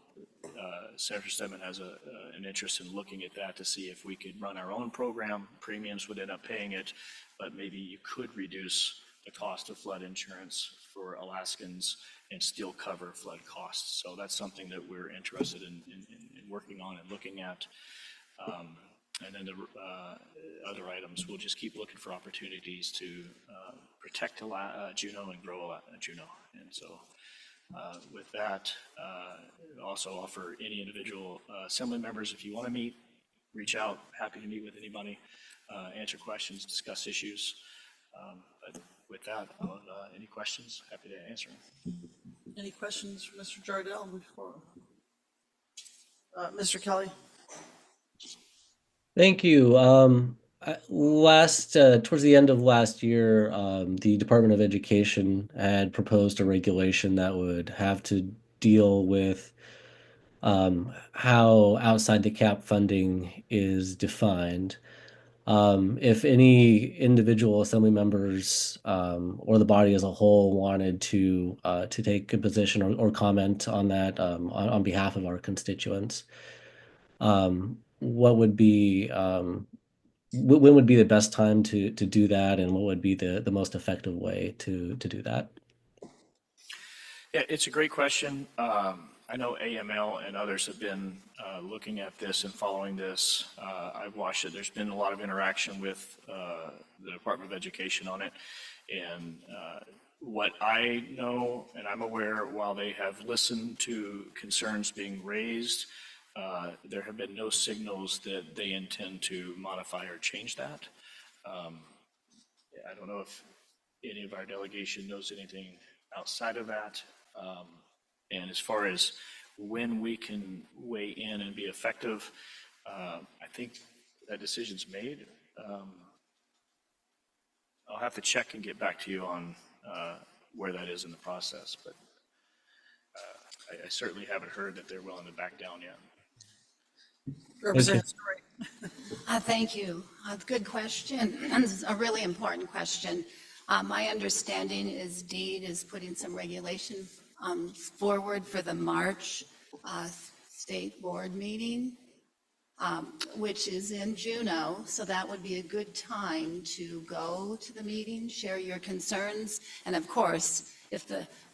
Senator Stedman has an interest in looking at that to see if we could run our own program. Premiums would end up paying it, but maybe you could reduce the cost of flood insurance for Alaskans and still cover flood costs. So that's something that we're interested in working on and looking at. And then the other items, we'll just keep looking for opportunities to protect Juneau and grow Juneau. And so with that, also offer any individual assembly members, if you want to meet, reach out, happy to meet with anybody, answer questions, discuss issues. But with that, any questions, happy to answer them. Any questions for Mr. Jardell before? Mr. Kelly? Thank you. Towards the end of last year, the Department of Education had proposed a regulation that would have to deal with how outside the cap funding is defined. If any individual assembly members or the body as a whole wanted to take a position or comment on that on behalf of our constituents, what would be when would be the best time to do that, and what would be the most effective way to do that? Yeah, it's a great question. I know AML and others have been looking at this and following this. I've watched it. There's been a lot of interaction with the Department of Education on it. And what I know and I'm aware, while they have listened to concerns being raised, there have been no signals that they intend to modify or change that. I don't know if any of our delegation knows anything outside of that. And as far as when we can weigh in and be effective, I think that decision's made. I'll have to check and get back to you on where that is in the process, but I certainly haven't heard that they're willing to back down yet. Representative Story? Thank you. Good question, and it's a really important question. My understanding is DEED is putting some regulation forward for the March State Board meeting, which is in Juneau. So that would be a good time to go to the meeting, share your concerns. And of course,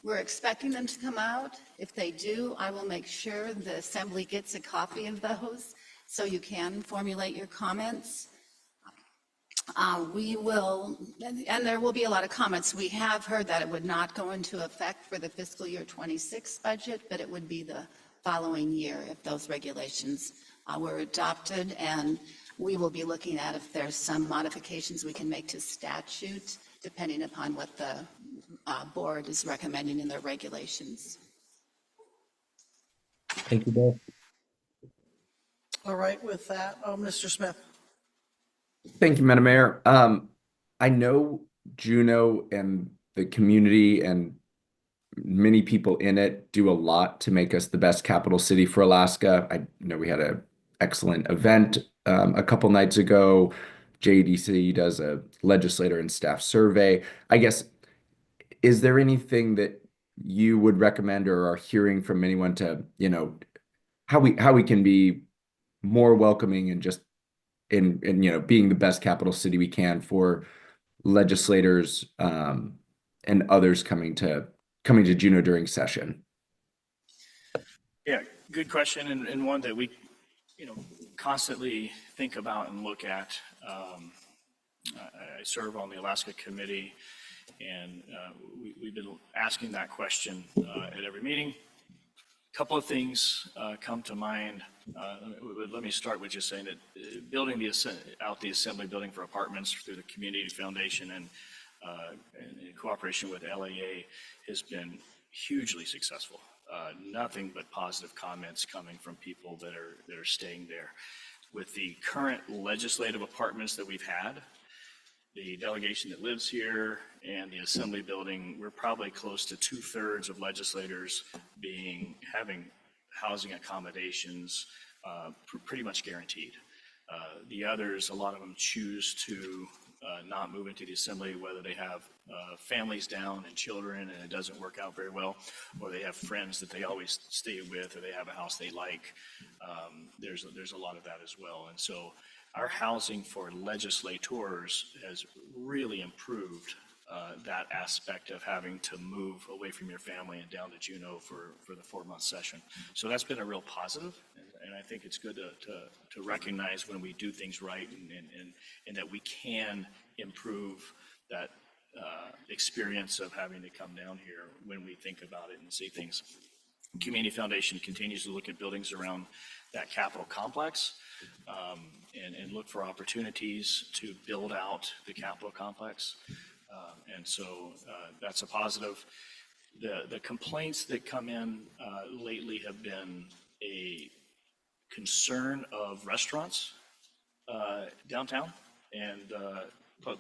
we're expecting them to come out. If they do, I will make sure the assembly gets a copy of those so you can formulate your comments. We will, and there will be a lot of comments. We have heard that it would not go into effect for the fiscal year 26 budget, but it would be the following year if those regulations were adopted. And we will be looking at if there's some modifications we can make to statute, depending upon what the board is recommending in their regulations. Thank you both. All right, with that, Mr. Smith? Thank you, Madam Mayor. I know Juneau and the community and many people in it do a lot to make us the best capital city for Alaska. I know we had an excellent event a couple nights ago. JDC does a legislator and staff survey. I guess, is there anything that you would recommend or are hearing from anyone to, how we can be more welcoming and just in being the best capital city we can for legislators and others coming to Juneau during session? Yeah, good question, and one that we constantly think about and look at. I serve on the Alaska Committee, and we've been asking that question at every meeting. A couple of things come to mind. Let me start with just saying that building out the assembly building for apartments through the Community Foundation and in cooperation with LAA has been hugely successful. Nothing but positive comments coming from people that are staying there. With the current legislative apartments that we've had, the delegation that lives here and the assembly building, we're probably close to 2/3 of legislators having housing accommodations pretty much guaranteed. The others, a lot of them choose to not move into the assembly, whether they have families down and children and it doesn't work out very well, or they have friends that they always stay with, or they have a house they like. There's a lot of that as well. And so our housing for legislators has really improved that aspect of having to move away from your family and down to Juneau for the 4-month session. So that's been a real positive, and And I think it's good to recognize when we do things right and that we can improve that experience of having to come down here when we think about it and see things. Community Foundation continues to look at buildings around that Capitol complex and look for opportunities to build out the Capitol complex. And so that's a positive. The complaints that come in lately have been a concern of restaurants downtown and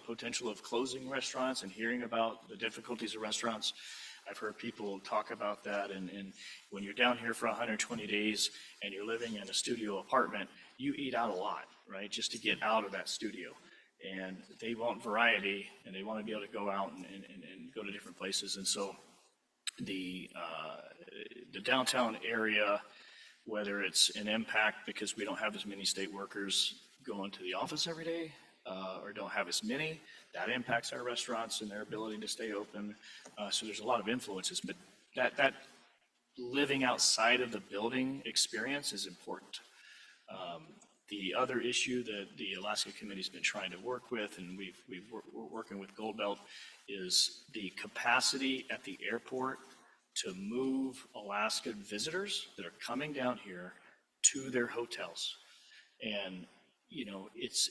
potential of closing restaurants and hearing about the difficulties of restaurants. I've heard people talk about that, and when you're down here for 120 days and you're living in a studio apartment, you eat out a lot, right, just to get out of that studio. And they want variety, and they want to be able to go out and go to different places. And so the downtown area, whether it's an impact because we don't have as many state workers going to the office every day, or don't have as many, that impacts our restaurants and their ability to stay open. So there's a lot of influences, but that living outside of the building experience is important. The other issue that the Alaska Committee's been trying to work with, and we're working with Gold Belt, is the capacity at the airport to move Alaska visitors that are coming down here to their hotels. And, you know, it's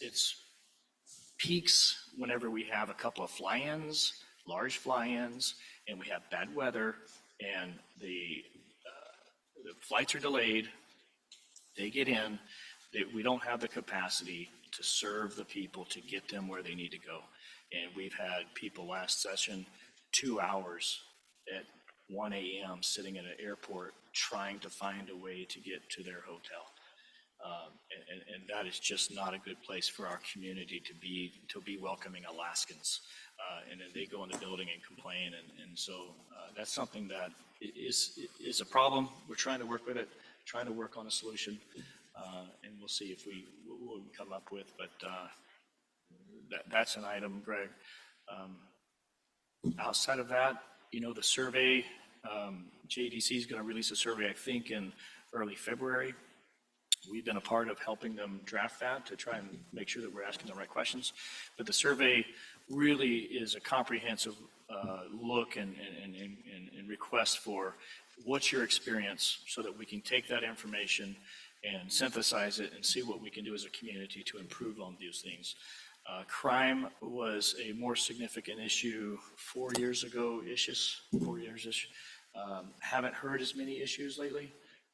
peaks whenever we have a couple of fly-ins, large fly-ins, and we have bad weather, and the flights are delayed, they get in, we don't have the capacity to serve the people to get them where they need to go. And we've had people last session 2 hours at 1 a.m. sitting at an airport trying to find a way to get to their hotel. And that is just not a good place for our community to be welcoming Alaskans. And then they go in the building and complain. And so that's something that is a problem. We're trying to work with it, trying to work on a solution. And we'll see if we will come up with, but that's an item, Greg. Outside of that, you know, the survey, JDC is going to release a survey, I think, in early February. We've been a part of helping them draft that to try and make sure that we're asking the right questions. But the survey really is a comprehensive look and request for what's your experience so that we can take that information and synthesize it and see what we can do as a community to improve on these things. Crime was a more significant issue 4 years ago-ish, 4 years-ish. Haven't heard as many issues lately.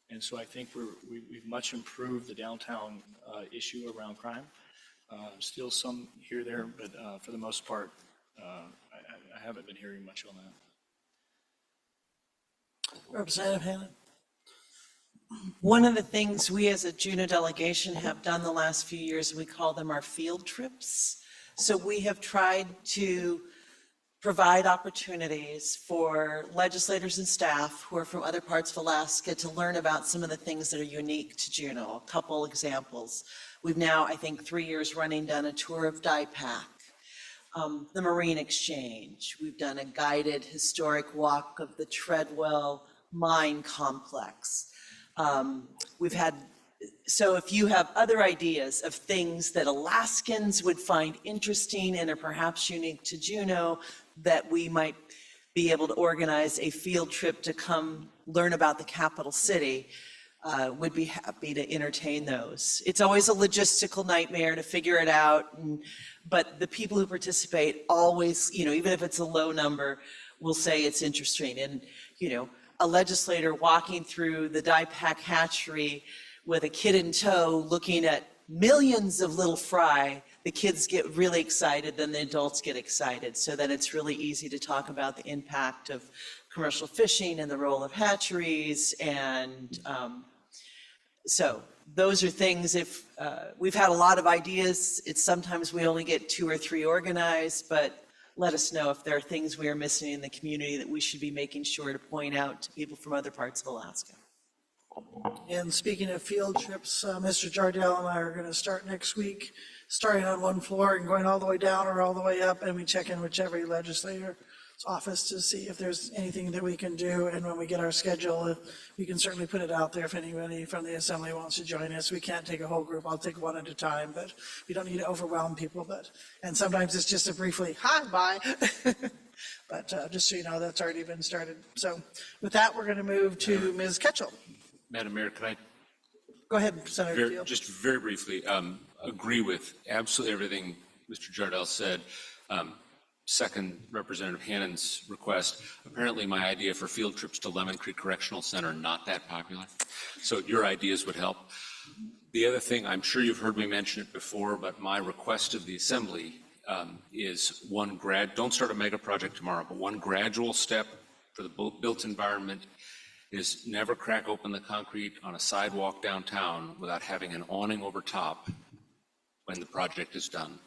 And so I think we've much improved the downtown issue around crime. Still some here or there, but for the most part, I haven't been hearing much on that. Representative Hannon. One of the things we as a Juneau delegation have done the last few years, we call them our field trips. So we have tried to provide opportunities for legislators and staff who are from other parts of Alaska to learn about some of the things that are unique to Juneau. A couple examples. We've now, I think, 3 years running, done a tour of DIPAC, the Marine Exchange. We've done a guided historic walk of the Treadwell Mine Complex. So if you have other ideas of things that Alaskans would find interesting and are perhaps unique to Juneau, that we might be able to organize a field trip to come learn about the capital city, would be happy to entertain those. It's always a logistical nightmare to figure it out, but the people who participate always, you know, even if it's a low number, will say it's interesting. And, you know, a legislator walking through the DIPAC hatchery with a kid in tow looking at millions of little fry, the kids get really excited, then the adults get excited, so that it's really easy to talk about the impact of commercial fishing and the role of hatcheries. And so those are things, if we've had a lot of ideas, it's sometimes we only get 2 or 3 organized, but let us know if there are things we are missing in the community that we should be making sure to point out to people from other parts of Alaska. And speaking of field trips, Mr. Jardell and I are going to start next week, starting on one floor and going all the way down or all the way up, and we check in with every legislator. office to see if there's anything that we can do. And when we get our schedule, we can certainly put it out there if anybody from the assembly wants to join us. We can't take a whole group. I'll take one at a time, but we don't need to overwhelm people. And sometimes it's just a briefly, hi, bye. But just so you know, that's already been started. So with that, we're going to move to Ms. Ketchel. Madam Mayor, can I Go ahead, Senator Teal. just very briefly agree with absolutely everything Mr. Jardel said. Second Representative Hannon's request. Apparently my idea for field trips to Lemon Creek Correctional Center not that popular. So your ideas would help. The other thing, I'm sure you've heard me mention it before, but my request of the Assembly is don't start a mega project tomorrow, but one gradual step for the built environment is never crack open the concrete on a sidewalk downtown without having an awning over top when the project is done.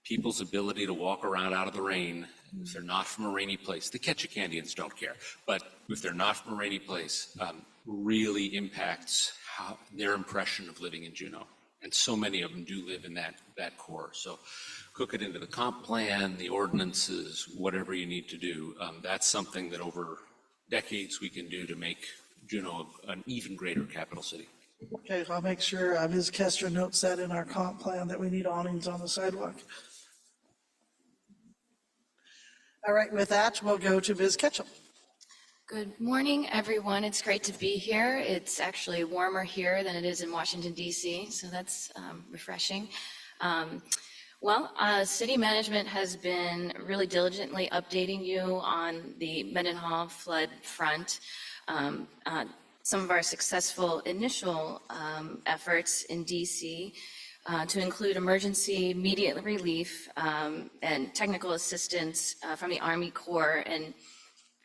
People's ability to walk around out of the rain, if they're not from a rainy place, the Ketchikandians don't care, but if they're not from a rainy place, really impacts their impression of living in Juneau. And so many of them do live in that core. So cook it into the comp plan, the ordinances, whatever you need to do. That's something that over decades we can do to make Juneau an even greater capital city. Okay, I'll make sure Ms. Kester notes that in our comp plan that we need awnings on the sidewalk. All right, with that, we'll go to Ms. Ketchel. Good morning, everyone. It's great to be here. It's actually warmer here than it is in Washington, D.C., so that's refreshing. City management has been really diligently updating you on the Mendenhall flood front. Some of our successful initial efforts in D.C. To include emergency immediate relief and technical assistance from the Army Corps. And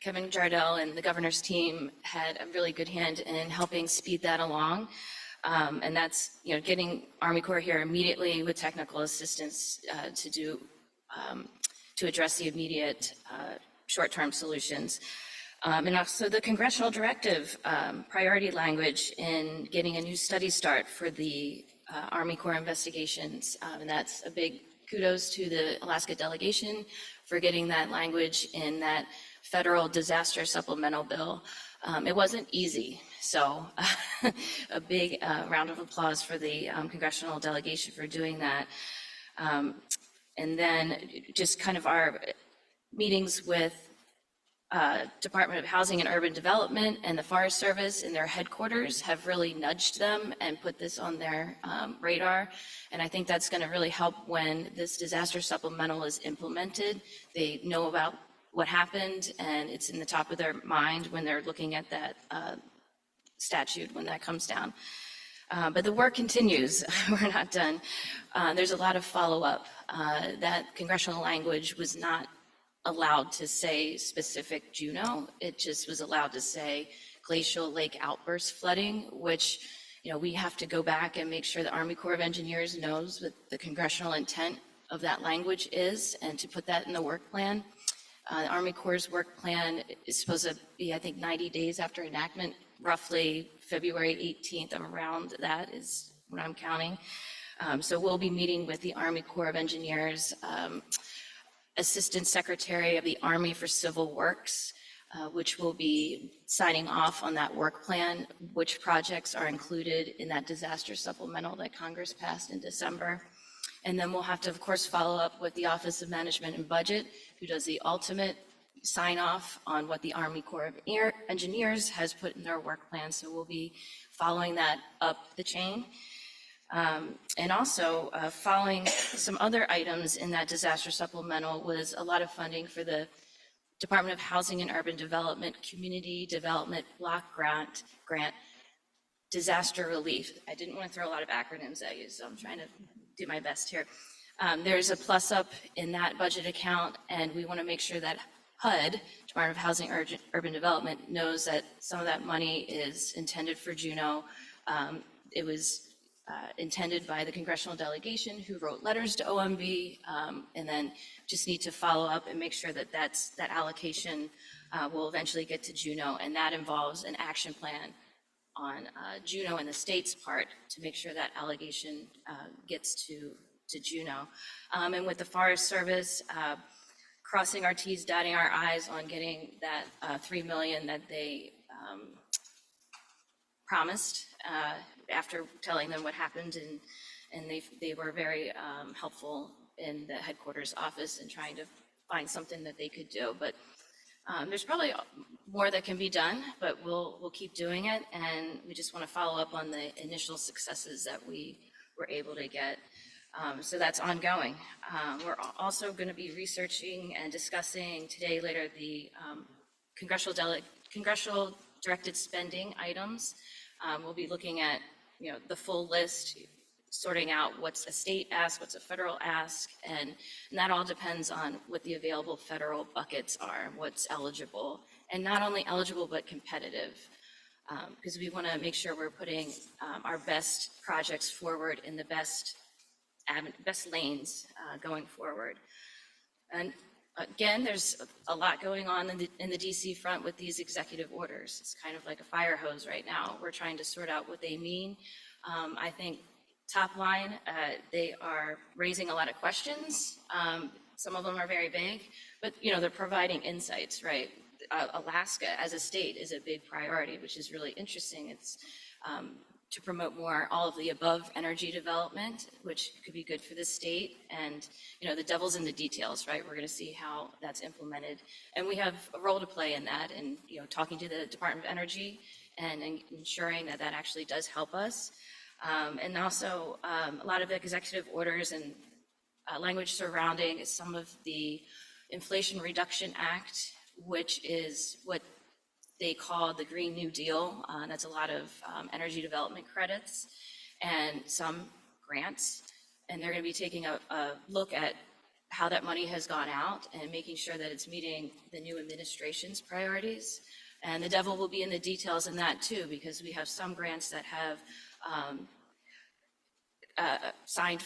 Kevin Jardel and the governor's team had a really good hand in helping speed that along. And that's, getting Army Corps here immediately with technical assistance to address the immediate short-term solutions. And also the congressional directive priority language in getting a new study start for the Army Corps investigations. And that's a big kudos to the Alaska delegation for getting that language in that federal disaster supplemental bill. It wasn't easy. So a big round of applause for the congressional delegation for doing that. And then just kind of our meetings with Department of Housing and Urban Development and the Forest Service in their headquarters have really nudged them and put this on their radar. And I think that's going to really help when this disaster supplemental is implemented. They know about what happened and it's in the top of their mind when they're looking at that statute when that comes down. But the work continues. We're not done. There's a lot of follow-up. That congressional language was not allowed to say specific Juneau. It just was allowed to say glacial lake outburst flooding, which, we have to go back and make sure the Army Corps of Engineers knows what the congressional intent of that language is and to put that in the work plan. The Army Corps' work plan is supposed to be, I think, 90 days after enactment, roughly February 18th, around that is what I'm counting. So we'll be meeting with the Army Corps of Engineers, Assistant Secretary of the Army for Civil Works, which will be signing off on that work plan, which projects are included in that disaster supplemental that Congress passed in December. And then we'll have to, of course, follow up with the Office of Management and Budget, who does the ultimate sign off on what the Army Corps of Engineers has put in their work plan. So we'll be following that up the chain. And also following some other items in that disaster supplemental was a lot of funding for the Department of Housing and Urban Development Community Development Block Grant disaster relief. I didn't want to throw a lot of acronyms at you, so I'm trying to do my best here. There's a plus up in that budget account, and we want to make sure that HUD, Department of Housing and Urban Development, knows that some of that money is intended for Juneau. It was intended by the congressional delegation who wrote letters to OMB, and then just need to follow up and make sure that that allocation will eventually get to Juneau, and that involves an action plan on Juneau and the state's part to make sure that allocation gets to Juneau. And with the Forest Service, crossing our Ts, dotting our Is on getting that 3 million that they promised after telling them what happened, and they were very helpful in the headquarters office in trying to find something that they could do. But there's probably more that can be done, but we'll keep doing it, and we just want to follow up on the initial successes that we were able to get. So that's ongoing. We're also going to be researching and discussing today, later, the congressional directed spending items. We'll be looking at, the full list, sorting out what's a state ask, what's a federal ask, and that all depends on what the available federal buckets are, what's eligible, and not only eligible, but competitive. Because we want to make sure we're putting our best projects forward in the best lanes going forward. And again, there's a lot going on in the DC front with these executive orders. It's kind of like a fire hose right now. We're trying to sort out what they mean. I think top line, they are raising a lot of questions. Some of them are very vague, but they're providing insights, right? Alaska as a state is a big priority, which is really interesting. It's to promote more all of the above energy development, which could be good for the state. And, the devil's in the details, right? We're going to see how that's implemented. And we have a role to play in that, and, talking to the Department of Energy and ensuring that that actually does help us. And also a lot of executive orders and language surrounding some of the Inflation Reduction Act, which is what they call the Green New Deal. That's a lot of energy development credits and some grants. And they're going to be taking a look at how that money has gone out and making sure that it's meeting the new administration's priorities. And the devil will be in the details in that too, because we have some grants that have signed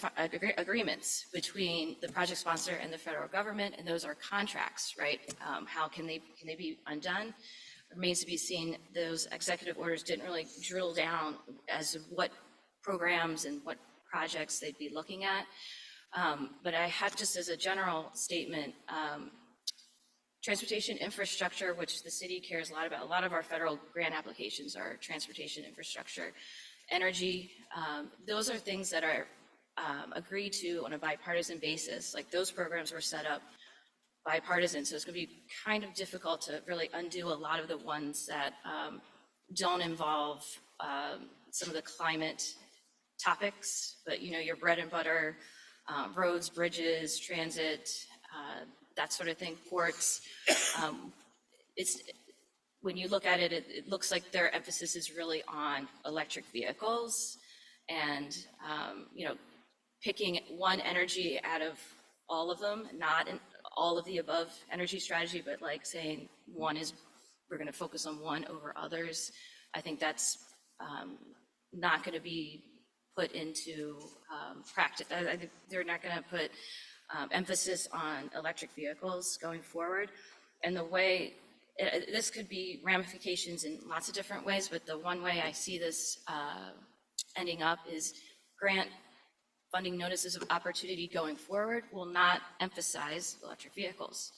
agreements between the project sponsor and the federal government, and those are contracts, right? How can they be undone? Remains to be seen. Those executive orders didn't really drill down as to what programs and what projects they'd be looking at. But I have, just as a general statement, transportation infrastructure, which the city cares a lot about. A lot of our federal grant applications are transportation infrastructure. Energy, those are things that are agreed to on a bipartisan basis. Like, those programs were set up bipartisan, so it's going to be kind of difficult to really undo a lot of the ones that don't involve some of the climate topics, but your bread and butter, roads, bridges, transit, that sort of thing, ports. When you look at it, it looks like their emphasis is really on electric vehicles and, picking one energy out of all of them, not in all of the above energy strategy, but like saying we're going to focus on one over others. I think that's not going to be put into practice. I think they're not going to put emphasis on electric vehicles going forward. And the way, this could be ramifications in lots of different ways, but the one way I see this ending up is grant funding notices of opportunity going forward will not emphasize electric vehicles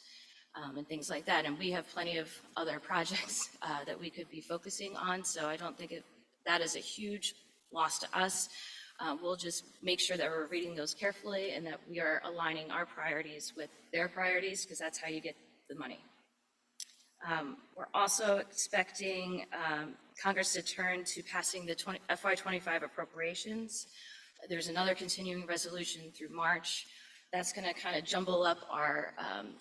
and things like that. And we have plenty of other projects that we could be focusing on. So I don't think that is a huge loss to us. We'll just make sure that we're reading those carefully and that we are aligning our priorities with their priorities, because that's how you get the money. We're also expecting Congress to turn to passing the FY25 appropriations. There's another continuing resolution through March. That's going to kind of jumble up our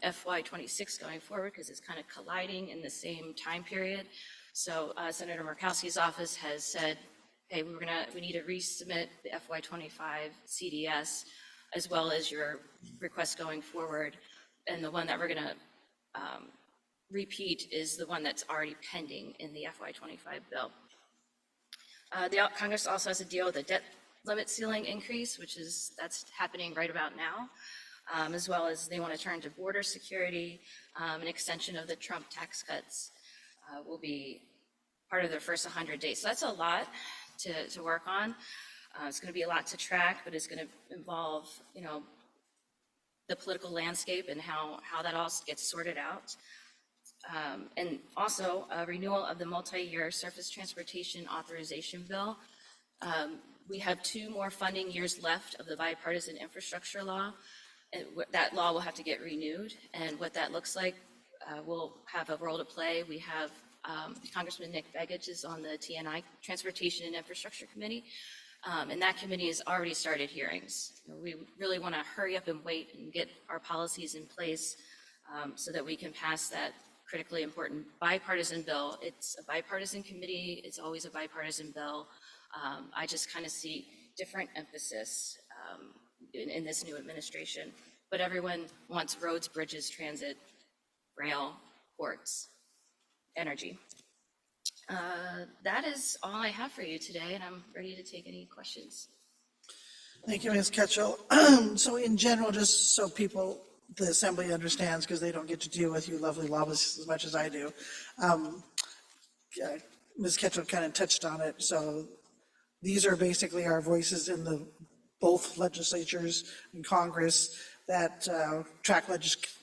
FY26 going forward, because it's kind of colliding in the same time period. So Senator Murkowski's office has said, hey, we need to resubmit the FY25 CDS, as well as your request going forward. And the one that we're going to repeat is the one that's already pending in the FY25 bill. Congress also has to deal with the debt limit ceiling increase, that's happening right about now, as well as they want to turn to border security. An extension of the Trump tax cuts will be part of their first 100 days. So that's a lot to work on. It's going to be a lot to track, but it's going to involve, the political landscape and how that all gets sorted out. And also a renewal of the multi-year surface transportation authorization bill. We have 2 more funding years left of the bipartisan infrastructure law. And that law will have to get renewed, and what that looks like will have a role to play. We have Congressman Nick Begich is on the TNI, Transportation and Infrastructure Committee, and that committee has already started hearings. We really want to hurry up and wait and get our policies in place so that we can pass that critically important bipartisan bill. It's a bipartisan committee. It's always a bipartisan bill. I just kind of see different emphasis in this new administration, but everyone wants roads, bridges, transit, rail, ports, energy. That is all I have for you today, and I'm ready to take any questions. Thank you, Ms. Ketchel. So in general, just so people, the assembly understands, because they don't get to deal with you lovely lobbyists as much as I do. Ms. Ketchel kind of touched on it. So these are basically our voices in the both legislatures and Congress that track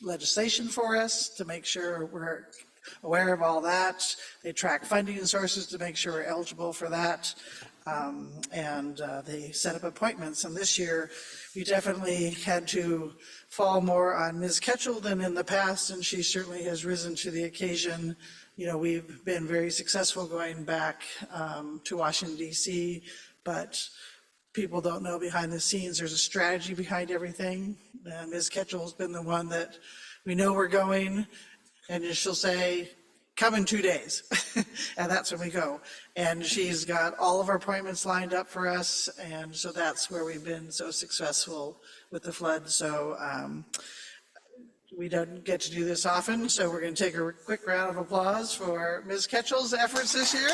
legislation for us to make sure we're aware of all that. They track funding sources to make sure we're eligible for that. And they set up appointments. And this year, we definitely had to fall more on Ms. Ketchel than in the past, and she certainly has risen to the occasion. You know, we've been very successful going back to Washington, D.C., but people don't know behind the scenes there's a strategy behind everything. And Ms. Ketchel's been the one that we know we're going, and she'll say, come in 2 days. And that's when we go. And she's got all of our appointments lined up for us. And so that's where we've been so successful with the flood. So we don't get to do this often. So we're going to take a quick round of applause for Ms. Ketchel's efforts this year.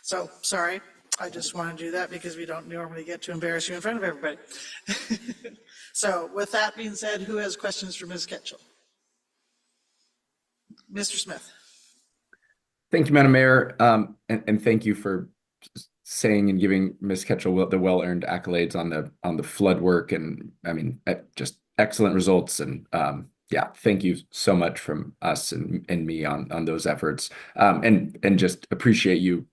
So, sorry, I just want to do that because we don't normally get to embarrass you in front of everybody. So, with that being said, who has questions for Ms. Ketchel? Mr. Smith. Thank you, Madam Mayor, and thank you for saying and giving Ms. Ketchel the well-earned accolades on the flood work, and I mean, just excellent results, and yeah, thank you so much from us and me on those efforts, and just appreciate you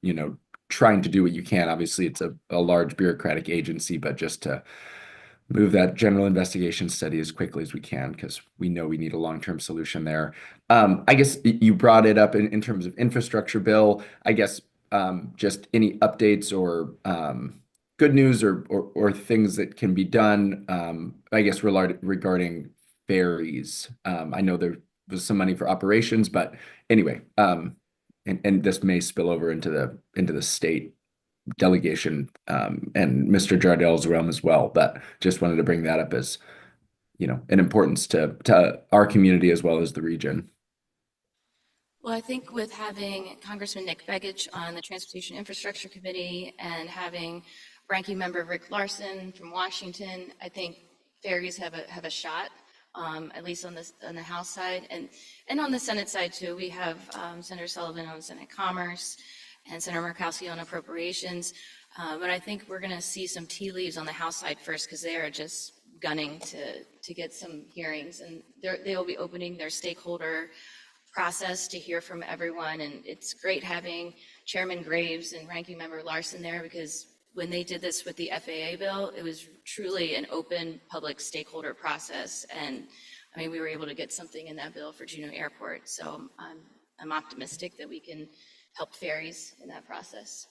trying to do what you can. Obviously, it's a large bureaucratic agency, but just to move that general investigation study as quickly as we can, because we know we need a long-term solution there. I guess you brought it up in terms of infrastructure bill. I guess just any updates or good news or things that can be done, I guess, regarding ferries. I know there was some money for operations, but anyway, and this may spill over into the state delegation and Mr. Jardell's realm as well, but just wanted to bring that up as an importance to our community as well as the region. Well, I think with having Congressman Nick Begich on the Transportation Infrastructure Committee and having Ranking Member Rick Larson from Washington, I think ferries have a shot, at least on the House side, and on the Senate side too. We have Senator Sullivan on Senate Commerce and Senator Murkowski on Appropriations, but I think we're going to see some tea leaves on the House side first, because they are just gunning to get some hearings, and they will be opening their stakeholder process to hear from everyone. And it's great having Chairman Graves and Ranking Member Larson there, because when they did this with the FAA bill, it was truly an open public stakeholder process. And I mean, we were able to get something in that bill for Juneau Airport. So I'm optimistic that we can help ferries in that process.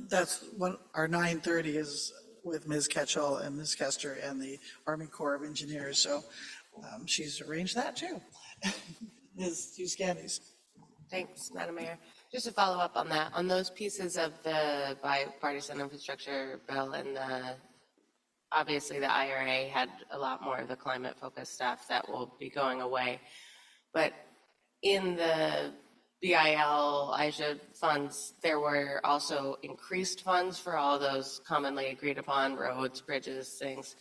That's what our 9:30 is with Ms. Ketchel and Ms. Kester and the Army Corps of Engineers. So she's arranged that too. Ms. Hughes-Candies. Thanks, Madam Mayor. Just to follow up on that, on those pieces of the bipartisan infrastructure bill and obviously the IRA had a lot more of the climate focused stuff that will be going away. But in the BIL, IJA funds, there were also increased funds for all those commonly agreed upon roads, bridges, things.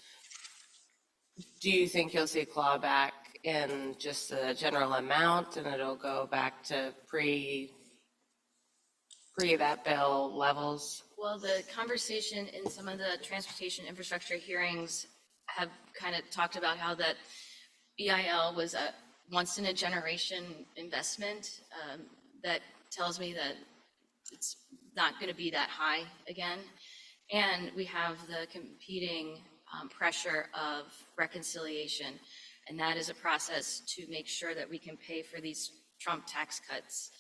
Do you think you'll see clawback in just the general amount and it'll go back to pre that bill levels? Well, the conversation in some of the transportation infrastructure hearings have kind of talked about how that BIL was a once-in-a-generation investment. That tells me that it's not going to be that high again. And we have the competing pressure of reconciliation. And that is a process to make sure that we can pay for these Trump tax cuts.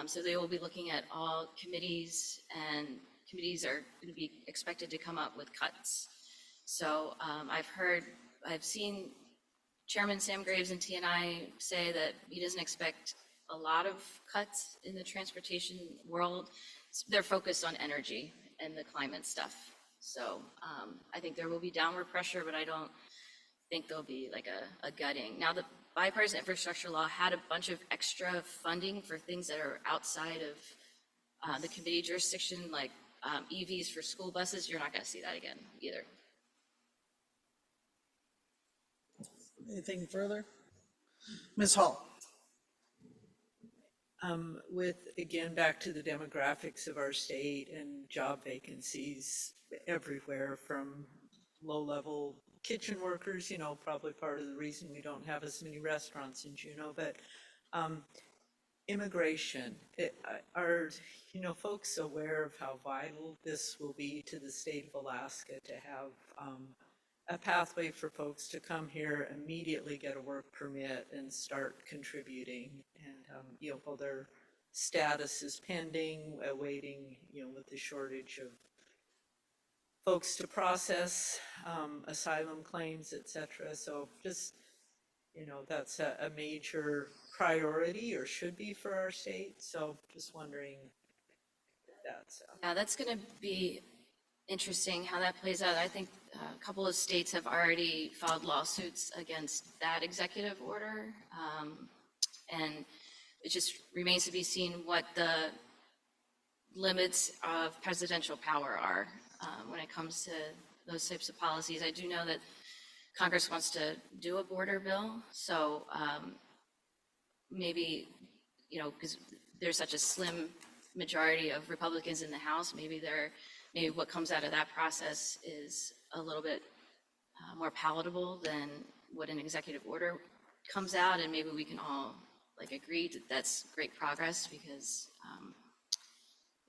So they will be looking at all committees, and committees are going to be expected to come up with cuts. So I've seen Chairman Sam Graves and TNI say that he doesn't expect a lot of cuts in the transportation world. They're focused on energy and the climate stuff. So I think there will be downward pressure, but I don't think there'll be like a gutting. Now, the bipartisan infrastructure law had a bunch of extra funding for things that are outside of the committee jurisdiction, like EVs for school buses. You're not going to see that again either. Anything further? Ms. Hall? With, again, back to the demographics of our state and job vacancies everywhere, from low-level kitchen workers, you know, probably part of the reason we don't have as many restaurants in Juneau, but immigration, are, you know, folks aware of how vital this will be to the state of Alaska to have a pathway for folks to come here, immediately get a work permit and start contributing, and you know, while their status is pending, awaiting, you know, with the shortage of folks to process asylum claims, et cetera. So just, you know, that's a major priority, or should be, for our state. So just wondering if that's Yeah, that's going to be interesting how that plays out. I think a couple of states have already filed lawsuits against that executive order. And it just remains to be seen what the limits of presidential power are when it comes to those types of policies. I do know that Congress wants to do a border bill. So maybe, you know, because there's such a slim majority of Republicans in the House, maybe what comes out of that process is a little bit more palatable than what an executive order comes out, and maybe we can all like agree that that's great progress, because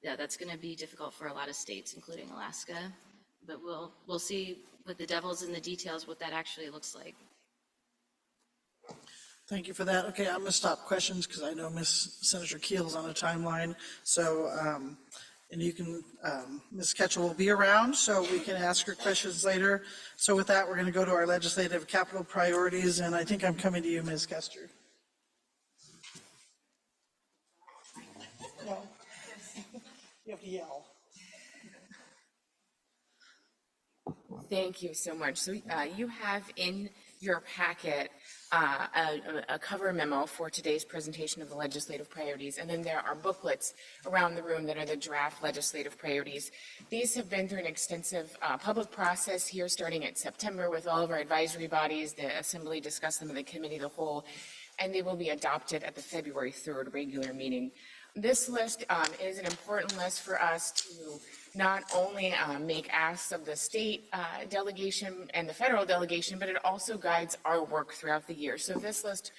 yeah, that's going to be difficult for a lot of states, including Alaska. But we'll see with the devil's in the details what that actually looks like. Thank you for that. Okay, I'm going to stop questions because I know Senator Keel's on a timeline. So, and you can, Ms. Ketchel will be around, so we can ask her questions later. So with that, we're going to go to our legislative capital priorities, and I think I'm coming to you, Ms. Kester. No. You have to yell. Thank you so much. So you have in your packet a cover memo for today's presentation of the legislative priorities, and then there are booklets around the room that are the draft legislative priorities. These have been through an extensive public process here starting at September with all of our advisory bodies. The Assembly discussed them in the Committee of the Whole, and they will be adopted at the February 3rd regular meeting. This list is an important list for us to not only make asks of the state delegation and the federal delegation, but it also guides our work throughout the year. So this list,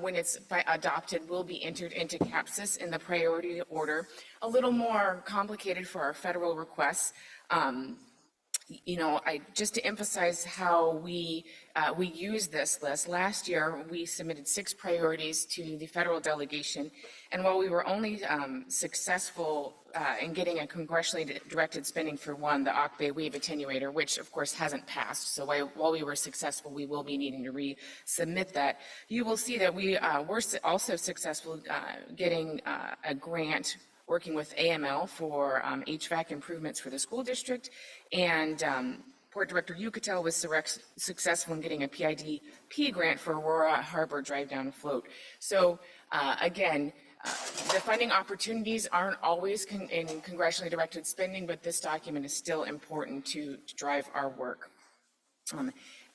when it's adopted, will be entered into CAPSIS in the priority order. A little more complicated for our federal requests. You know, just to emphasize how we use this list. Last year, we submitted 6 priorities to the federal delegation, and while we were only successful in getting a congressionally directed spending for one, the Ock Bay Wave Attenuator, which of course hasn't passed. So while we were successful, we will be needing to resubmit that. You will see that we were also successful getting a grant working with AML for HVAC improvements for the school district, and Port Director Yucatel was successful in getting a PIDP grant for Aurora Harbor drive-down float. So again, the funding opportunities aren't always in congressionally directed spending, but this document is still important to drive our work.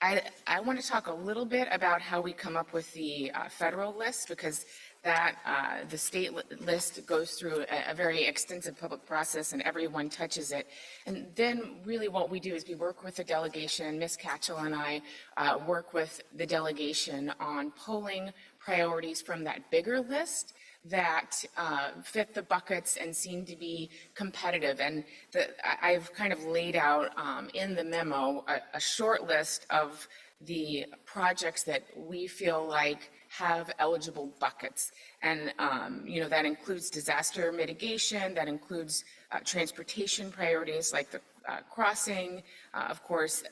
I want to talk a little bit about how we come up with the federal list, because that the state list goes through a very extensive public process and everyone touches it. And then really what we do is we work with the delegation. Ms. Catchell and I work with the delegation on pulling priorities from that bigger list that fit the buckets and seem to be competitive. And I've kind of laid out in the memo a short list of the projects that we feel like have eligible buckets. And, that includes disaster mitigation, that includes transportation priorities like the crossing, of course,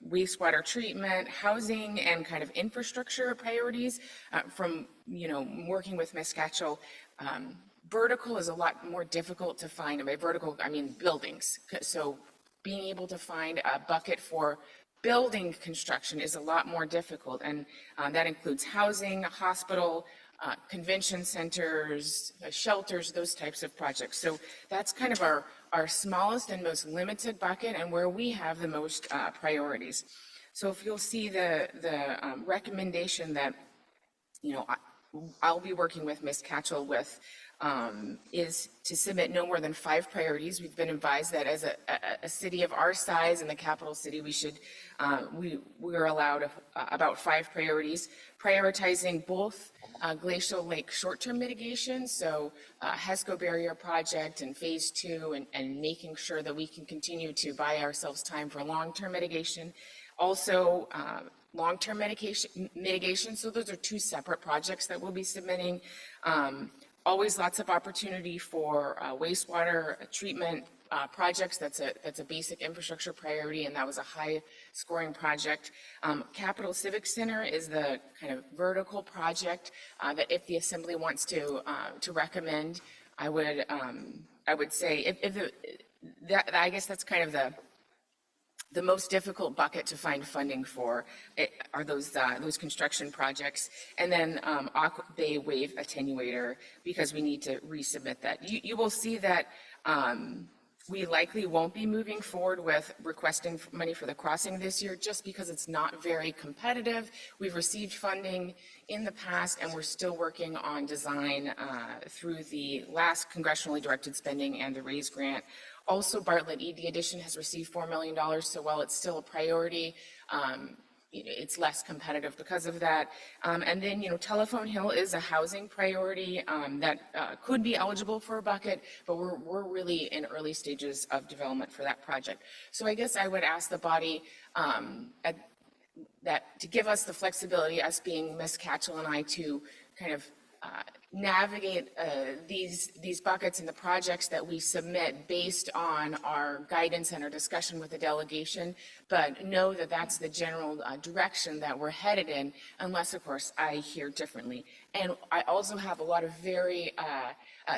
wastewater treatment, housing, and kind of infrastructure priorities. From, working with Ms. Catchell, vertical is a lot more difficult to find. And by vertical, I mean buildings. So being able to find a bucket for building construction is a lot more difficult, and that includes housing, hospital, convention centers, shelters, those types of projects. So that's kind of our smallest and most limited bucket and where we have the most priorities. So if you'll see the recommendation that, I'll be working with Ms. Catchell with, is to submit no more than 5 priorities. We've been advised that as a city of our size and the capital city, we're allowed about 5 priorities, prioritizing both glacial lake short-term mitigation, so HESCO barrier project and phase 2, and making sure that we can continue to buy ourselves time for long-term mitigation. Also, long-term mitigation, so those are 2 separate projects that we'll be submitting. Always lots of opportunity for wastewater treatment projects. That's a basic infrastructure priority, and that was a high-scoring project. Capital Civic Center is the kind of vertical project that if the Assembly wants to recommend, I would say I guess that's kind of the most difficult bucket to find funding for are those construction projects. And then Aqua Bay Wave Attenuator, because we need to resubmit that. You will see that we likely won't be moving forward with requesting money for the crossing this year just because it's not very competitive. We've received funding in the past and we're still working on design through the last congressionally directed spending and the RAISE grant. Also, Bartlett ED Addition has received $4 million, so while it's still a priority, it's less competitive because of that. And then, Telephone Hill is a housing priority that could be eligible for a bucket, but we're really in early stages of development for that project. So I guess I would ask the body that to give us the flexibility, us being Ms. Catchell and I, to kind of navigate these buckets and the projects that we submit based on our guidance and our discussion with the delegation, but know that that's the general direction that we're headed in, unless, of course, I hear differently. And I also have a lot of very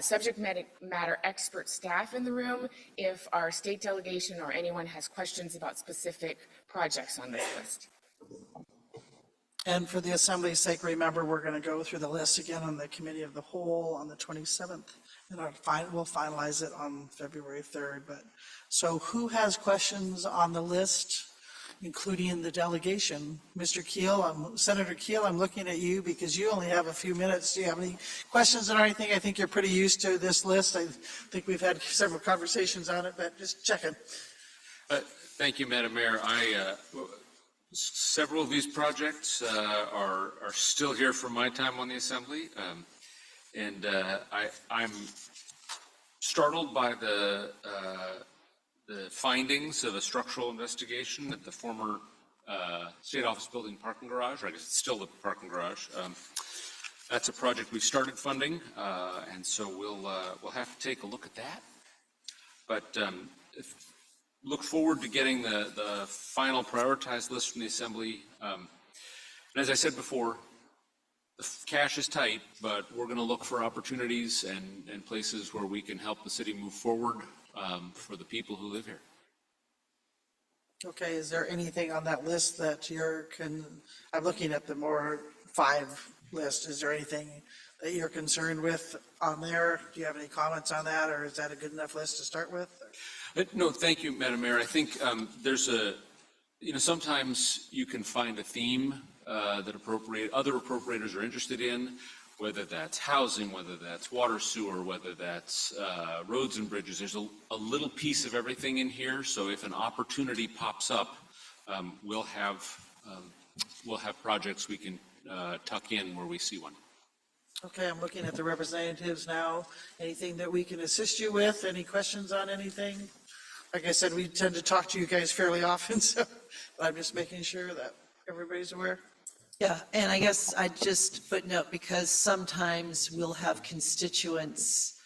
subject matter expert staff in the room if our state delegation or anyone has questions about specific projects on this list. And for the Assembly's sake, remember, we're going to go through the list again on the Committee of the Whole on the 27th, and we'll finalize it on February 3rd. But so who has questions on the list, including the delegation? Mr. Keel, Senator Keel, I'm looking at you because you only have a few minutes. Do you have any questions or anything? I think you're pretty used to this list. I think we've had several conversations on it, but just checking. Thank you, Madam Mayor. Several of these projects are still here from my time on the Assembly, and I'm startled by the findings of a structural investigation at the former State Office Building parking garage, or I guess it's still the parking garage. That's a project we started funding, and so we'll have to take a look at that. But look forward to getting the final prioritized list from the Assembly. And as I said before, the cash is tight, but we're going to look for opportunities and places where we can help the city move forward for the people who live here. Okay, is there anything on that list that I'm looking at the more 5 list. Is there anything that you're concerned with on there? Do you have any comments on that, or is that a good enough list to start with? No, thank you, Madam Mayor. I think there's sometimes you can find a theme that other appropriators are interested in, whether that's housing, whether that's water sewer, whether that's roads and bridges. There's a little piece of everything in here. So if an opportunity pops up, we'll have projects we can tuck in where we see one. Okay, I'm looking at the representatives now. Anything that we can assist you with? Any questions on anything? Like I said, we tend to talk to you guys fairly often, so I'm just making sure that everybody's aware. Yeah, and I guess I'd just footnote, because sometimes we'll have constituents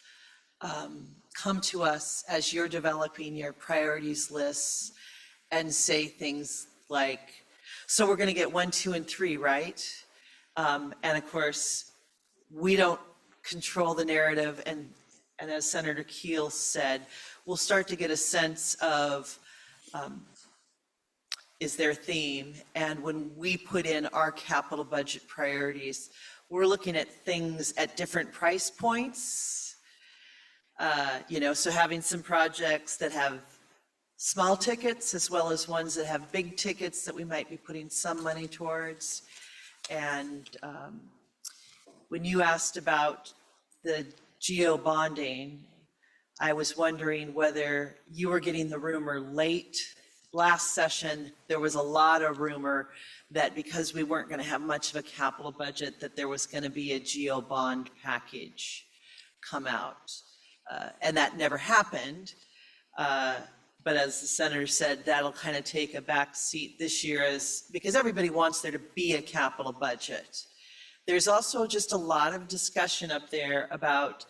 come to us as you're developing your priorities lists and say things like, so we're going to get 1, 2, and 3, right? And of course, we don't control the narrative, and as Senator Keel said, we'll start to get a sense of, is their theme. And when we put in our capital budget priorities, we're looking at things at different price points. So having some projects that have small tickets as well as ones that have big tickets that we might be putting some money towards. And when you asked about the geo bonding, I was wondering whether you were getting the rumor late. Last session, there was a lot of rumor that because we weren't going to have much of a capital budget, that there was going to be a geo bond package come out. And that never happened. But as the senator said, that'll kind of take a back seat this year, because everybody wants there to be a capital budget. There's also just a lot of discussion up there about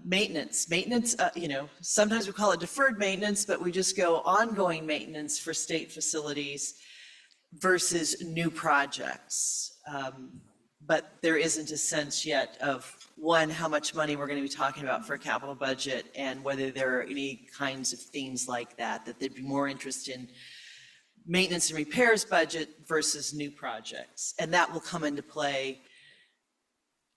maintenance. Maintenance, sometimes we call it deferred maintenance, but we just go ongoing maintenance for state facilities versus new projects. But there isn't a sense yet of, one, how much money we're going to be talking about for a capital budget, and whether there are any kinds of themes like that there'd be more interest in maintenance and repairs budget versus new projects. And that will come into play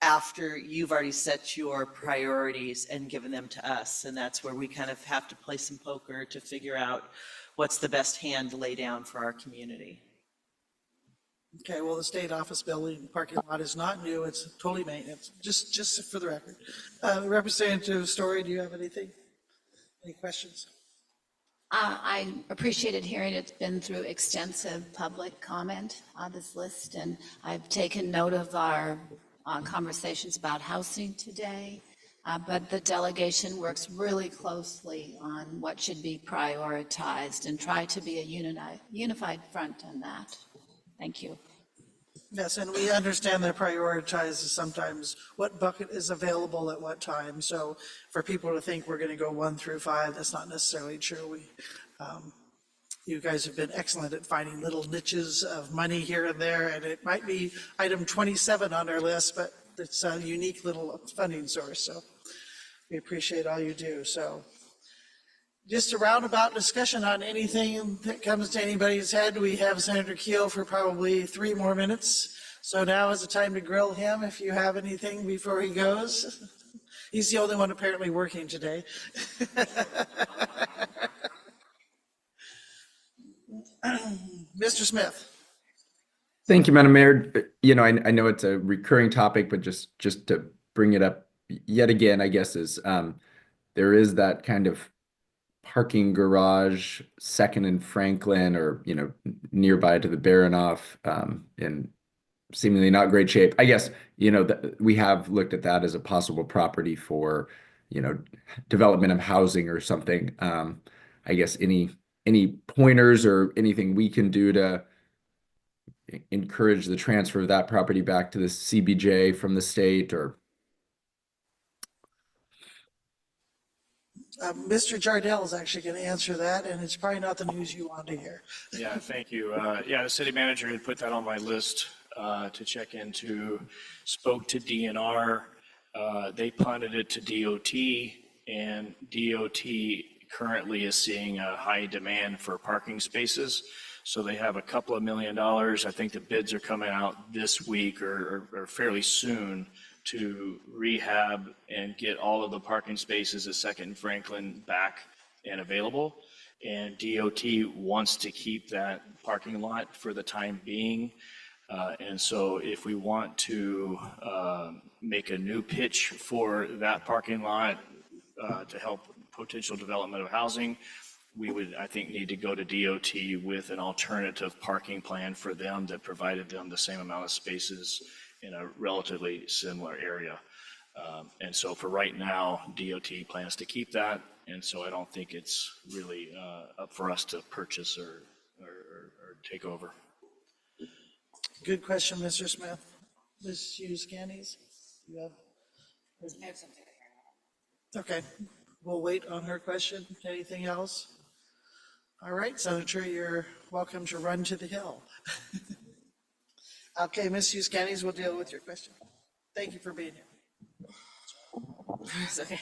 after you've already set your priorities and given them to us. And that's where we kind of have to play some poker to figure out what's the best hand to lay down for our community. Okay, well, the state office building parking lot is not new, it's totally maintenance, just for the record. Representative Story, do you have anything? Any questions? I appreciated hearing it's been through extensive public comment on this list, and I've taken note of our conversations about housing today. But the delegation works really closely on what should be prioritized and try to be a unified front on that. Thank you. Yes, and we understand that prioritize is sometimes what bucket is available at what time. So for people to think we're going to go 1 through 5, that's not necessarily true. You guys have been excellent at finding little niches of money here and there, and it might be item 27 on our list, but it's a unique little funding source. So we appreciate all you do. So just a roundabout discussion on anything that comes to anybody's head. We have Senator Keel for probably 3 more minutes. So now is the time to grill him if you have anything before he goes. He's the only one apparently working today. Mr. Smith. Thank you, Madam Mayor. I know it's a recurring topic, but just to bring it up yet again, I guess, is there is that kind of parking garage, 2nd and Franklin, or nearby to the Baranoff, in seemingly not great shape. I guess we have looked at that as a possible property for development of housing or something. I guess any pointers or anything we can do to encourage the transfer of that property back to the CBJ from the state, or Mr. Jardell is actually going to answer that, and it's probably not the news you want to hear. Yeah, thank you. Yeah, the city manager had put that on my list to check into. Spoke to DNR. They punted it to DOT, and DOT currently is seeing a high demand for parking spaces. So they have a couple of $1 million. I think the bids are coming out this week or fairly soon to rehab and get all of the parking spaces at 2nd and Franklin back and available. And DOT wants to keep that parking lot for the time being. And so if we want to make a new pitch for that parking lot to help potential development of housing, we would, I think, need to go to DOT with an alternative parking plan for them that provided them the same amount of spaces in a relatively similar area. And so for right now, DOT plans to keep that, and so I don't think it's really up for us to purchase or take over. Good question, Mr. Smith. Ms. Hughes Candies, you have? Okay, we'll wait on her question. Anything else? All right, Senator, you're welcome to run to the hill. Okay, Ms. Hughes Candies, we'll deal with your question. Thank you for being here. It's okay.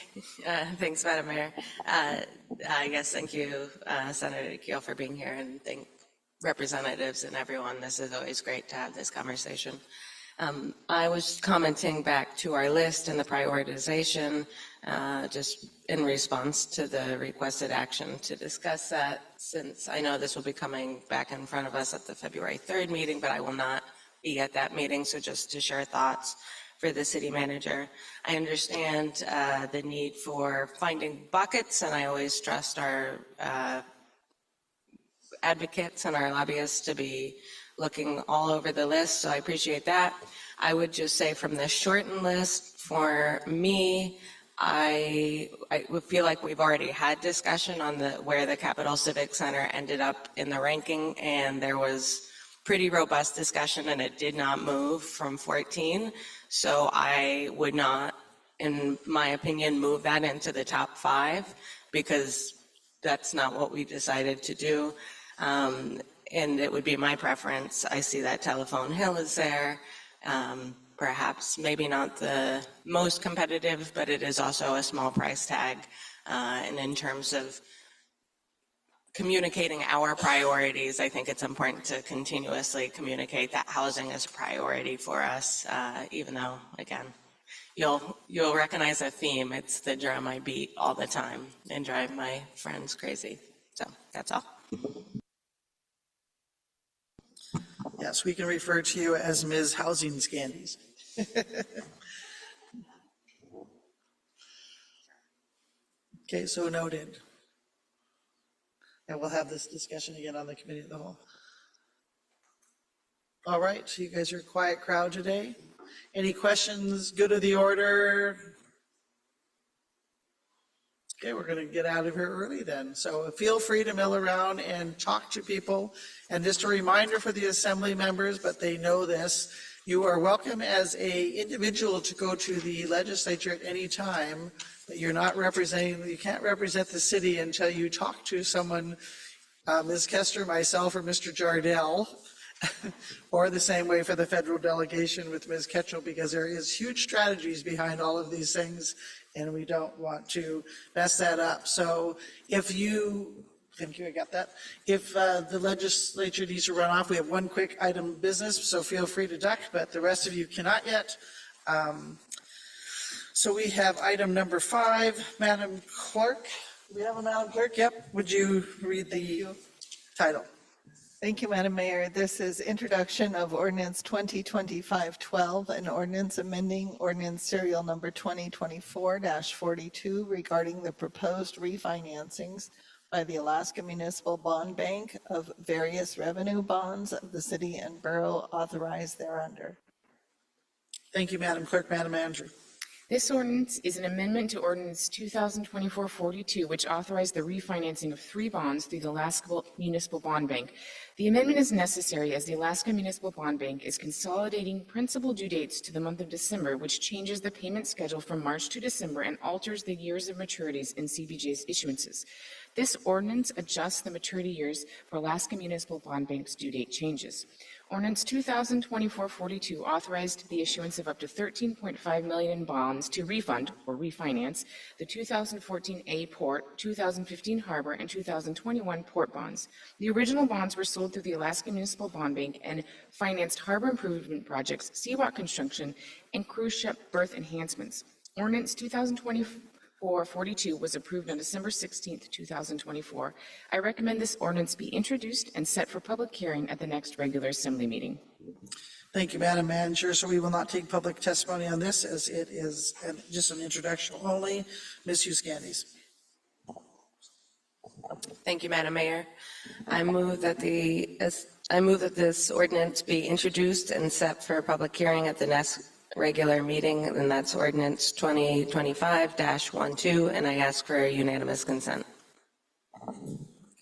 Thanks, Madam Mayor. I guess thank you, Senator Keel, for being here, and thank representatives and everyone. This is always great to have this conversation. I was commenting back to our list and the prioritization, just in response to the requested action to discuss that, since I know this will be coming back in front of us at the February 3rd meeting, but I will not be at that meeting, so just to share thoughts for the city manager. I understand the need for finding buckets, and I always trust our advocates and our lobbyists to be looking all over the list, so I appreciate that. I would just say from the shortened list, for me, I would feel like we've already had discussion on where the Capitol Civic Center ended up in the ranking, and there was pretty robust discussion, and it did not move from 14. So I would not, in my opinion, move that into the top 5, because that's not what we decided to do. And it would be my preference. I see that Telephone Hill is there. Perhaps maybe not the most competitive, but it is also a small price tag. And in terms of communicating our priorities, I think it's important to continuously communicate that housing is a priority for us, even though, again, you'll recognize a theme. It's the drum I beat all the time and drive my friends crazy. So that's all. Yes, we can refer to you as Ms. Housing Scandies. Okay, so noted. And we'll have this discussion again on the committee of the whole. All right, so you guys are a quiet crowd today. Any questions? Good of the order? Okay, we're going to get out of here early then. So feel free to mill around and talk to people. And just a reminder for the assembly members, but they know this, you are welcome as an individual to go to the legislature at any time, but you're not representing, you can't represent the city until you talk to someone, Ms. Kester, myself, or Mr. Jardell, or the same way for the federal delegation with Ms. Ketchel, because there is huge strategies behind all of these things, and we don't want to mess that up. So if you, thank you, I got that. If the legislature needs to run off, we have one quick item of business, so feel free to duck, but the rest of you cannot yet. So we have item number 5, Madam Clerk. Do we have a Madam Clerk? Yep. Would you read the title? Thank you, Madam Mayor. This is introduction of ordinance 2025-12, an ordinance amending ordinance serial number 2024-42 regarding the proposed refinancings by the Alaska Municipal Bond Bank of various revenue bonds of the city and borough authorized thereunder. Thank you, Madam Clerk. Madam Manager. This ordinance is an amendment to ordinance 2024-42, which authorized the refinancing of 3 bonds through the Alaska Municipal Bond Bank. The amendment is necessary as the Alaska Municipal Bond Bank is consolidating principal due dates to the month of December, which changes the payment schedule from March to December and alters the years of maturities in CBJ's issuances. This ordinance adjusts the maturity years for Alaska Municipal Bond Bank's due date changes. Ordinance 2024-42 authorized the issuance of up to $13.5 million in bonds to refund or refinance the 2014 A Port, 2015 Harbor, and 2021 Port bonds. The original bonds were sold through the Alaska Municipal Bond Bank and financed harbor improvement projects, seawalk construction, and cruise ship berth enhancements. Ordinance 2024-42 was approved on December 16, 2024. I recommend this ordinance be introduced and set for public hearing at the next regular assembly meeting. Thank you, Madam Manager. So we will not take public testimony on this as it is just an introduction only. Ms. Euskandis. Thank you, Madam Mayor. I move that this ordinance be introduced and set for a public hearing at the next regular meeting, and that's ordinance 2025-12, and I ask for unanimous consent.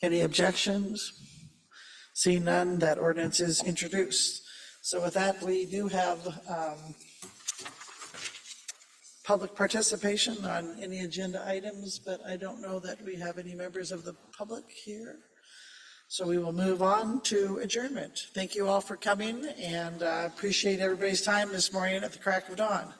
Any objections? Seeing none, that ordinance is introduced. So with that, we do have public participation on any agenda items, but I don't know that we have any members of the public here. So we will move on to adjournment. Thank you all for coming, and appreciate everybody's time this morning at the crack of dawn.